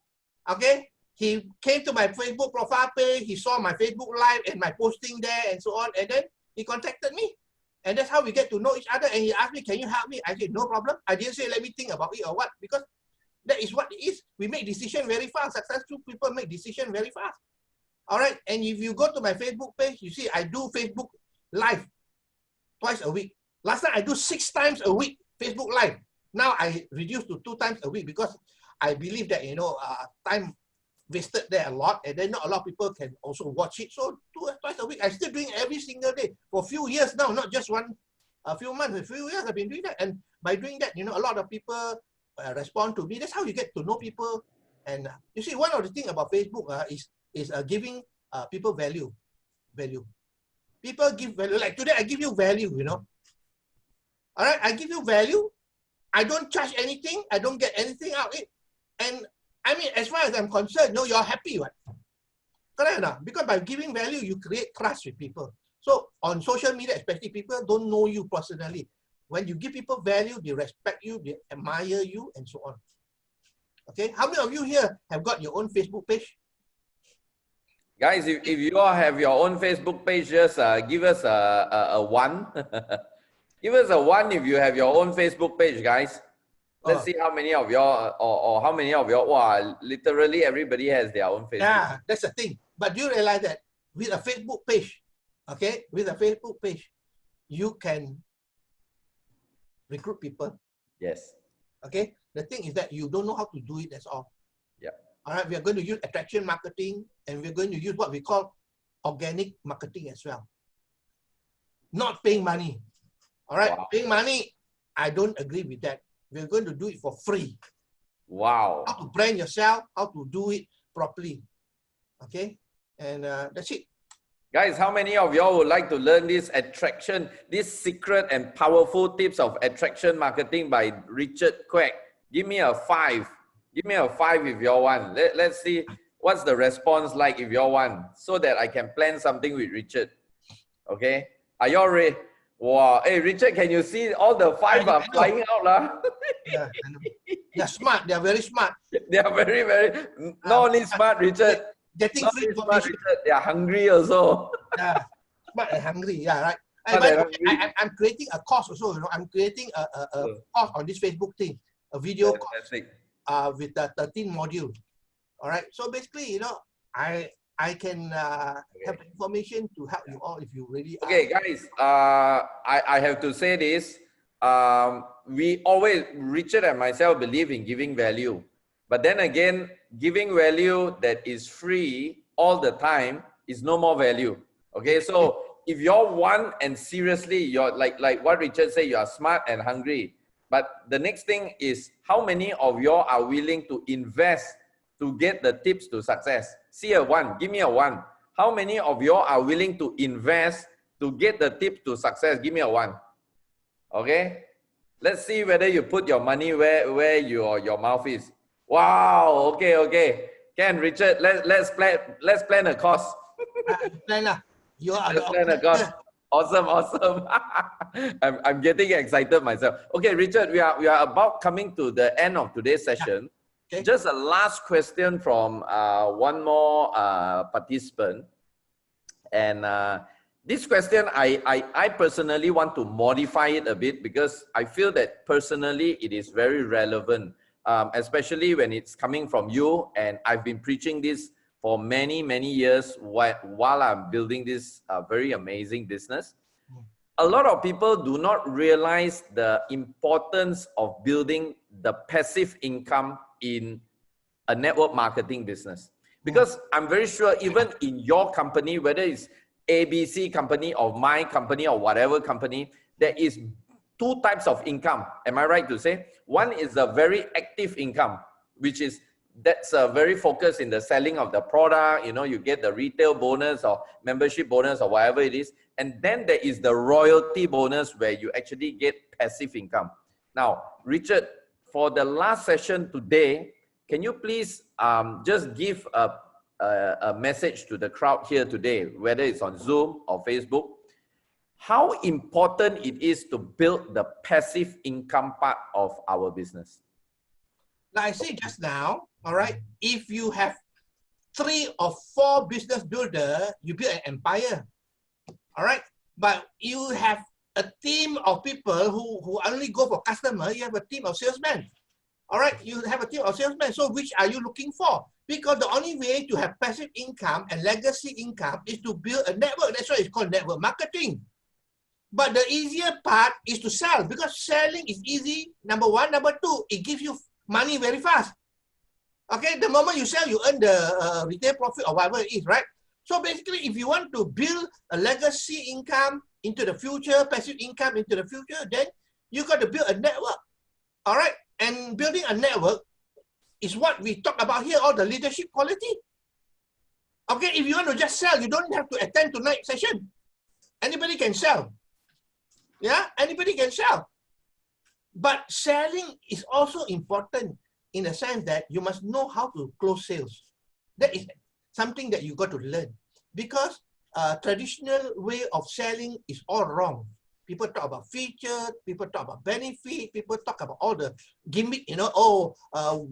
Okay? He came to my Facebook profile page, he saw my Facebook live and my posting there and so on, and then he contacted me. And that's how we get to know each other. And he asked me, can you help me? I said, no problem. I didn't say, let me think about it or what, because that is what it is. We make decisions very fast. Successful people make decisions very fast. All right. And if you go to my Facebook page, you see, I do Facebook live twice a week. Last time I do 6 times a week Facebook live. Now I reduced to 2 times a week because I believe that, you know, time wasted there a lot, and then not a lot of people can also watch it. So twice a week, I'm still doing every single day for a few years now, not just a few months, a few years I've been doing that. And by doing that, you know, a lot of people respond to me. That's how you get to know people. And you see, one of the things about Facebook is giving people value. People give value. Like today, I give you value, you know. All right, I give you value. I don't charge anything. I don't get anything out of it. And I mean, as far as I'm concerned, no, you're happy, right? Correct or not? Because by giving value, you create trust with people. So on social media, especially, people don't know you personally. When you give people value, they respect you, they admire you, and so on. Okay, how many of you here have got your own Facebook page? Guys, if you all have your own Facebook page, just give us a 1. Give us a 1 if you have your own Facebook page, guys. Let's see how many of y'all, or how many of y'all, wow, literally everybody has their own Facebook. Yeah, that's the thing. But do you realize that with a Facebook page, okay, with a Facebook page, you can recruit people. Yes. Okay, the thing is that you don't know how to do it, that's all. Yeah. All right, we are going to use attraction marketing, and we're going to use what we call organic marketing as well. Not paying money. All right, wow. Paying money, I don't agree with that. We're going to do it for free. Wow. How to brand yourself, how to do it properly. Okay, and that's it. Guys, how many of y'all would like to learn this secret and powerful tips of attraction marketing by Richard Quek? Give me a 5. Give me a 5 if y'all want. Let's see what's the response like if y'all want, so that I can plan something with Richard. Okay, are y'all ready? Wow. Hey, Richard, can you see all the 5 are flying out? Yeah, they're smart. They're very smart. They are very, very, not only smart, Richard. Getting not free smart, information. Richard, they are hungry also. Yeah, smart and hungry. Yeah, right. And I'm creating a course also. You know, I'm creating a course on this Facebook thing, a video course with 13 modules. All right. So basically, you know, I can have information to help you all if you really are. Okay, guys, I have to say this. We always, Richard and myself, believe in giving value. But then again, giving value that is free all the time is no more value. Okay, so if you're one and seriously, you're like what Richard said, you are smart and hungry. But the next thing is, how many of you are willing to invest to get the tips to success? See a 1. Give me a 1. How many of you are willing to invest to get the tips to success? Give me a 1. Okay. Let's see whether you put your money where your mouth is. Wow. Okay. Okay. Ken, Richard, let's plan a course. Plan lah. Let's plan a course. Awesome. Awesome. I'm getting excited myself. Okay, Richard, we are about coming to the end of today's session. Okay. Just a last question from one more participant. And this question, I personally want to modify it a bit because I feel that personally it is very relevant, especially when it's coming from you. And I've been preaching this for many, many years while I'm building this very amazing business. A lot of people do not realize the importance of building the passive income in a network marketing business. Because I'm very sure even in your company, whether it's ABC company or my company or whatever company, there is two types of income. Am I right to say? One is a very active income, which is that's very focused in the selling of the product. You know, you get the retail bonus or membership bonus or whatever it is. And then there is the royalty bonus where you actually get passive income. Now, Richard, for the last session today, can you please just give a message to the crowd here today, whether it's on Zoom or Facebook, how important it is to build the passive income part of our business? Like I said just now, all right, if you have 3 or 4 business builders, you build an empire, all right? But you have a team of people who only go for customer, you have a team of salesmen, all right? You have a team of salesmen, so which are you looking for? Because the only way to have passive income and legacy income is to build a network. That's why it's called network marketing. But the easier part is to sell, because selling is easy, number 1. Number 2, it gives you money very fast. Okay, the moment you sell, you earn the retail profit or whatever it is, right? So basically, if you want to build a legacy income into the future, passive income into the future, then you got to build a network, all right? And building a network is what we talk about here, all the leadership quality. Okay, if you want to just sell, you don't have to attend tonight's session. Anybody can sell. Yeah, anybody can sell. But selling is also important in the sense that you must know how to close sales. That is something that you got to learn, because traditional way of selling is all wrong. People talk about feature, people talk about benefit, people talk about all the gimmick, you know,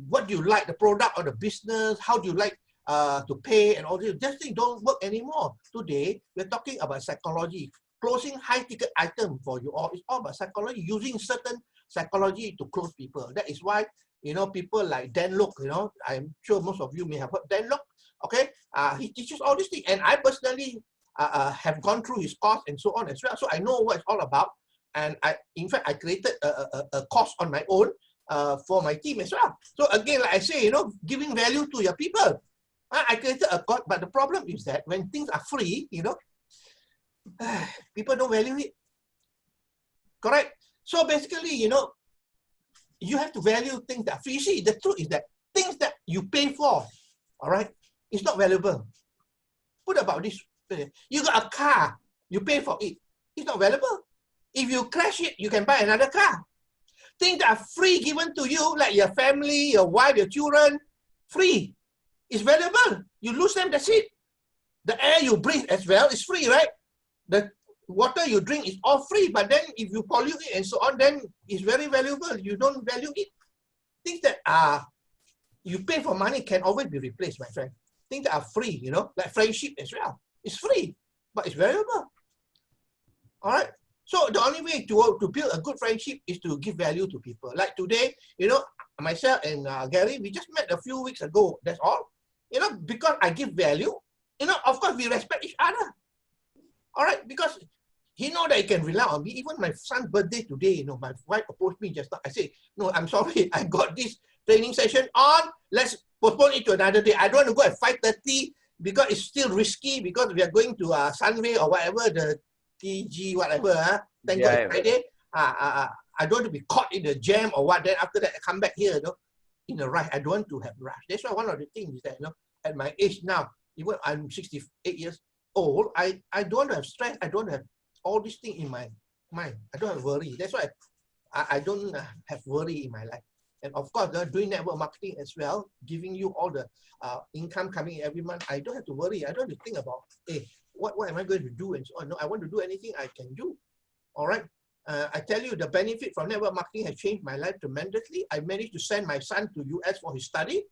what do you like, the product or the business, how do you like to pay and all this. These things don't work anymore. Today, we're talking about psychology. Closing high-ticket item for you all, it's all about psychology, using certain psychology to close people. That is why, you know, people like Dan Lok, you know, I'm sure most of you may have heard Dan Lok, okay? He teaches all these things, and I personally have gone through his course and so on as well, so I know what it's all about. And in fact, I created a course on my own for my team as well. So again, like I say, you know, giving value to your people. I created a course, but the problem is that when things are free, you know, people don't value it. Correct? So basically, you know, you have to value things that are free. You see, the truth is that things that you pay for, all right, it's not valuable. What about this? You got a car, you pay for it, it's not valuable. If you crash it, you can buy another car. Things that are free given to you, like your family, your wife, your children, free. It's valuable. You lose them, that's it. The air you breathe as well is free, right? The water you drink is all free, but then if you pollute it and so on, then it's very valuable. You don't value it. Things that are, you pay for money can always be replaced, my friend. Things that are free, you know, like friendship as well. It's free, but it's valuable. All right? So the only way to build a good friendship is to give value to people. Like today, you know, myself and Gary, we just met a few weeks ago, that's all. You know, because I give value, you know, of course we respect each other. All right, because he know that he can rely on me. Even my son's birthday today, you know, my wife approached me just now. I say, no, I'm sorry, I got this training session on. Let's postpone it to another day. I don't want to go at 5:30 because it's still risky, because we are going to Sunway or whatever, the TG, whatever. Thank God it's Friday. I don't want to be caught in the jam or what. Then after that, I come back here, you know, in a rush. I don't want to have rush. That's why one of the things is that, you know, at my age now, even I'm 68 years old, I don't want to have stress. I don't have all these things in my mind. I don't have worry. That's why I don't have worry in my life. And of course, doing network marketing as well, giving you all the income coming every month, I don't have to worry. I don't have to think about, hey, what am I going to do and so on. No, I want to do anything I can do. All right. I tell you, the benefit from network marketing has changed my life tremendously. I managed to send my son to US for his study,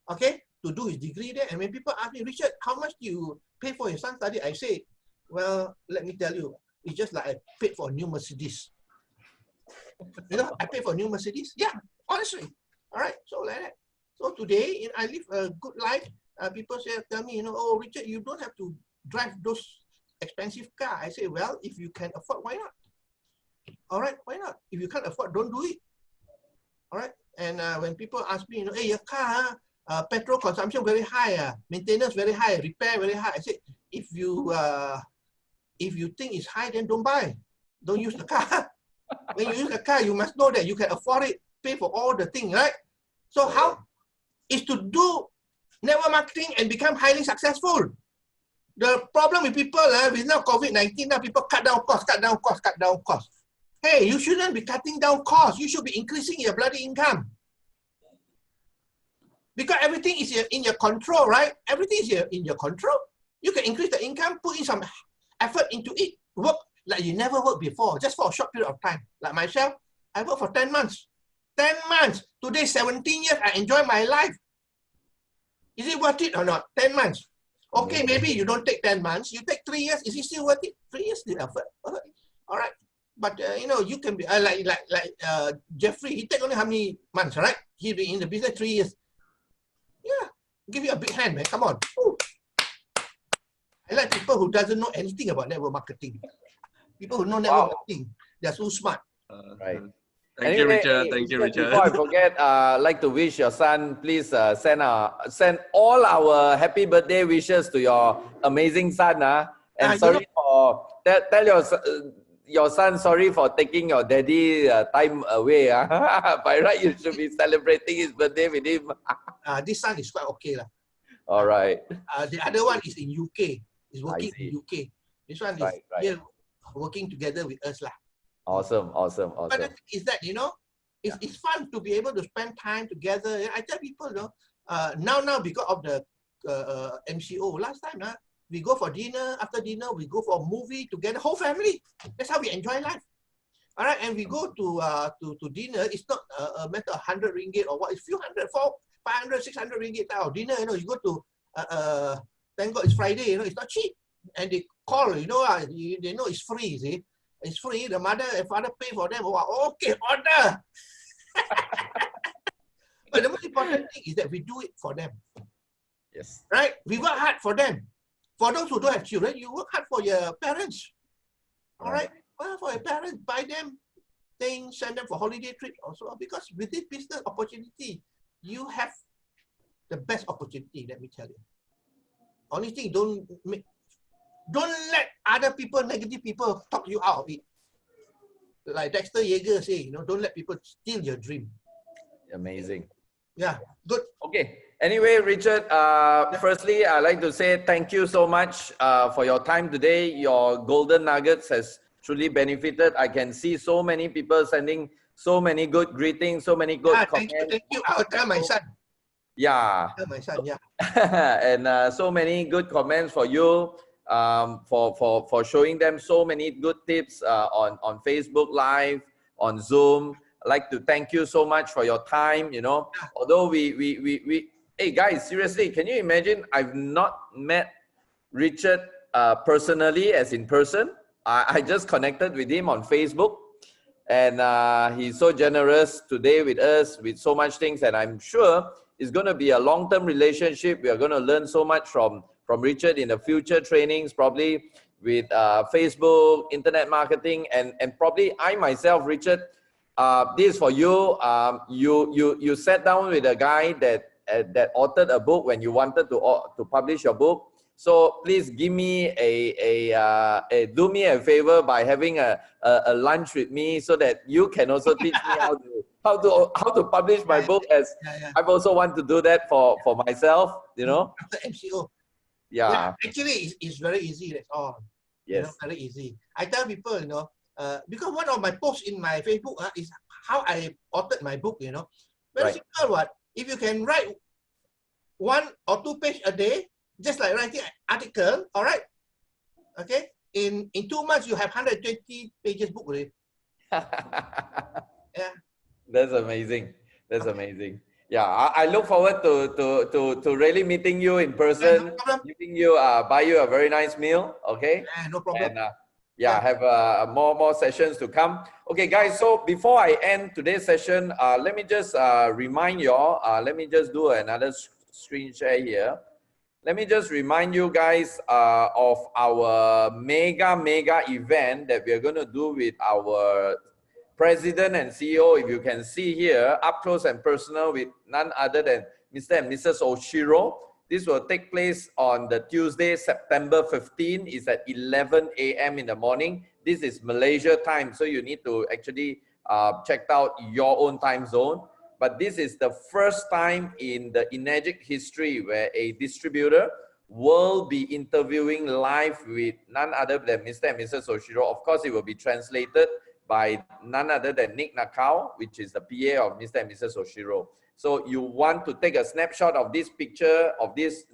okay, to do his degree there. And when people ask me, Richard, how much do you pay for your son's study? I say, well, let me tell you, it's just like I paid for a new Mercedes. You know, I paid for a new Mercedes. Yeah, honestly. All right, so like that. So today, I live a good life. People tell me, you know, oh, Richard, you don't have to drive those expensive cars. I say, well, if you can afford, why not? All right, why not? If you can't afford, don't do it. All right. And when people ask me, you know, hey, your car, petrol consumption very high, maintenance very high, repair very high. I say, if you if you think it's high, then don't buy. Don't use the car. When you use the car, you must know that you can afford it, pay for all the things, right? So how is to do network marketing and become highly successful? The problem with people, with now COVID-19, now people cut down costs, cut down costs, cut down costs. Hey, you shouldn't be cutting down costs. You should be increasing your bloody income. Because everything is in your control, right? Everything is in your control. You can increase the income, put in some effort into it, work like you never worked before, just for a short period of time. Like myself, I worked for 10 months. 10 months. Today, 17 years, I enjoy my life. Is it worth it or not? 10 months. Okay, maybe you don't take 10 months. You take 3 years. Is it still worth it? 3 years still effort. All right. But, you know, you can be like Jeffrey. He take only how many months, right? He be in the business 3 years. Yeah. Give you a big hand, man. Come on. Ooh. I like people who doesn't know anything about network marketing. People who know network marketing, they're so smart. Right. Thank you, Richard. Thank you, Richard. Before I forget, I'd like to wish your son, please send all our happy birthday wishes to your amazing son. And sorry for, tell your son sorry for taking your daddy time away. By right, you should be celebrating his birthday with him. This son is quite okay. All right. The other one is in UK. He's working in UK. This one is here working together with us. Awesome. But the thing is that, you know, it's fun to be able to spend time together. I tell people, you know, now because of the MCO, last time, we go for dinner, after dinner, we go for a movie together, whole family. That's how we enjoy life. All right, and we go to dinner, it's not a matter of 100 ringgit or what, it's few hundred, 500, 600 ringgit dinner, you know, you go to, thank God it's Friday, you know, it's not cheap. And they call, you know, they know it's free, see. It's free, the mother and father pay for them. Oh, okay, order. But the most important thing is that we do it for them. Yes. Right? We work hard for them. For those who don't have children, you work hard for your parents. All right? Well, for your parents, buy them things, send them for holiday trips also. Because with this business opportunity, you have the best opportunity, let me tell you. Only thing, don't let other people, negative people, talk you out of it. Like Dexter Yeager say, you know, don't let people steal your dream. Amazing. Yeah, good. Okay. Anyway, Richard, firstly, I'd like to say thank you so much for your time today. Your golden nuggets has truly benefited. I can see so many people sending so many good greetings, so many good comments. Thank you. I will tell my son. Yeah. Tell my son, yeah. And so many good comments for you. For showing them so many good tips on Facebook Live, on Zoom. I'd like to thank you so much for your time. You know, although hey guys, seriously, can you imagine? I've not met Richard personally, as in person. I just connected with him on Facebook, and he's so generous today with us with so much things, and I'm sure it's going to be a long-term relationship. We are going to learn so much from Richard in the future trainings, probably with Facebook, internet marketing, and probably I myself, Richard, this is for you. You sat down with a guy that authored a book when you wanted to publish your book. So please give me do me a favor by having a lunch with me, so that you can also teach me how to publish my book, as I've also want to do that for myself, you know. After MCO. Yeah. Actually, it's very easy. That's all. Yes. You know, very easy. I tell people, you know, because one of my posts in my Facebook is how I authored my book. You know, very simple. What if you can write 1 or 2 pages a day, just like writing an article? All right. Okay. In 2 months, you have 120 pages book already. Yeah. That's amazing. That's amazing. Yeah, I look forward to really meeting you in person, giving you buy you a very nice meal. Okay. No problem. And have more sessions to come. Okay, guys. So before I end today's session, let me just remind you all. Let me just do another screen share here. Let me just remind you guys of our mega event that we are going to do with our President and CEO, if you can see here, up close and personal with none other than Mr. and Mrs. Oshiro. This will take place on the Tuesday, September 15. It's at 11 a.m. in the morning. This is Malaysia time, so you need to actually check out your own time zone. But this is the first time in the Enagic history where a distributor will be interviewing live with none other than Mr. and Mrs. Oshiro. Of course, it will be translated by none other than Nick Nakao, which is the PA of Mr. and Mrs. Oshiro. So you want to take a snapshot of this picture, of this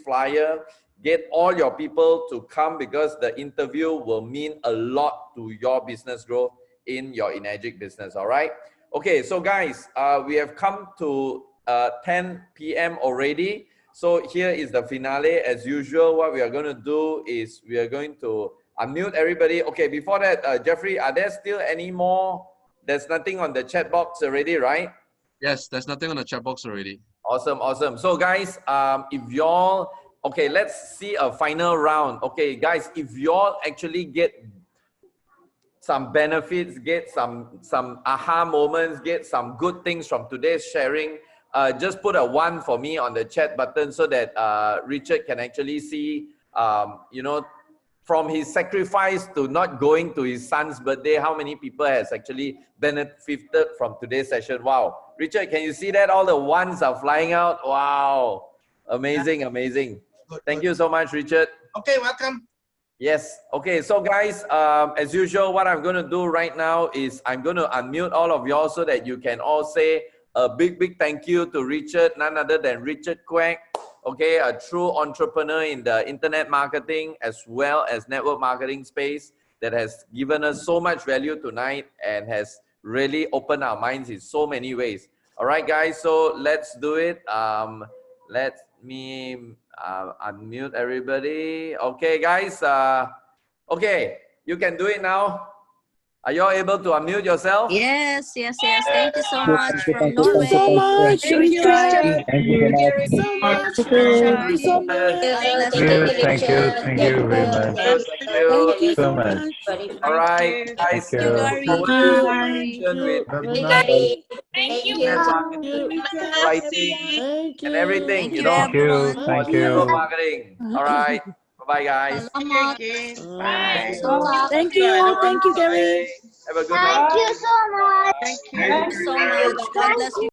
flyer, get all your people to come because the interview will mean a lot to your business growth in your Enagic business, all right? Okay, so guys, we have come to 10 p.m. already. So here is the finale. As usual, what we are going to do is we are going to unmute everybody. Okay, before that, Jeffrey, are there still any more? There's nothing on the chat box already, right? Yes, there's nothing on the chat box already. Awesome, awesome. So guys, if y'all, okay, let's see a final round. Okay, guys, if y'all actually get some benefits, get some aha moments, get some good things from today's sharing, just put a 1 for me on the chat button so that Richard can actually see, you know, from his sacrifice to not going to his son's birthday, how many people has actually benefited from today's session. Wow. Richard, can you see that? All the ones are flying out. Wow. Amazing, amazing. Good, Thank good. you so much, Richard. Okay, welcome. Yes. Okay. So guys, as usual, what I'm going to do right now is I'm going to unmute all of y'all so that you can all say a big, big thank you to Richard, none other than Richard Quek. Okay, a true entrepreneur in the internet marketing as well as network marketing space that has given us so much value tonight and has really opened our minds in so many ways. All right, guys. So let's do it. Let me unmute everybody. Okay, guys. Okay, you can do it now. Are you all able to unmute yourself? Yes, yes, yes. Thank you so much from Thank you Norway. so much, Thank you, Richard. Richard. Thank you so much. Thank you so much. God bless Thank you very much. Thank you So so much. much. All right, guys. Thank you. Look forward Thank to you. connection with Bye-bye. Thank you. writing Thank you. and everything, Thank you you, know, Thank you. everyone. for Thank network you. marketing. All right. Bye-bye, guys. Salamat. Bye. Thank you. Thank you, Gary. Bye. Have a good night. Thank you so much. God bless you.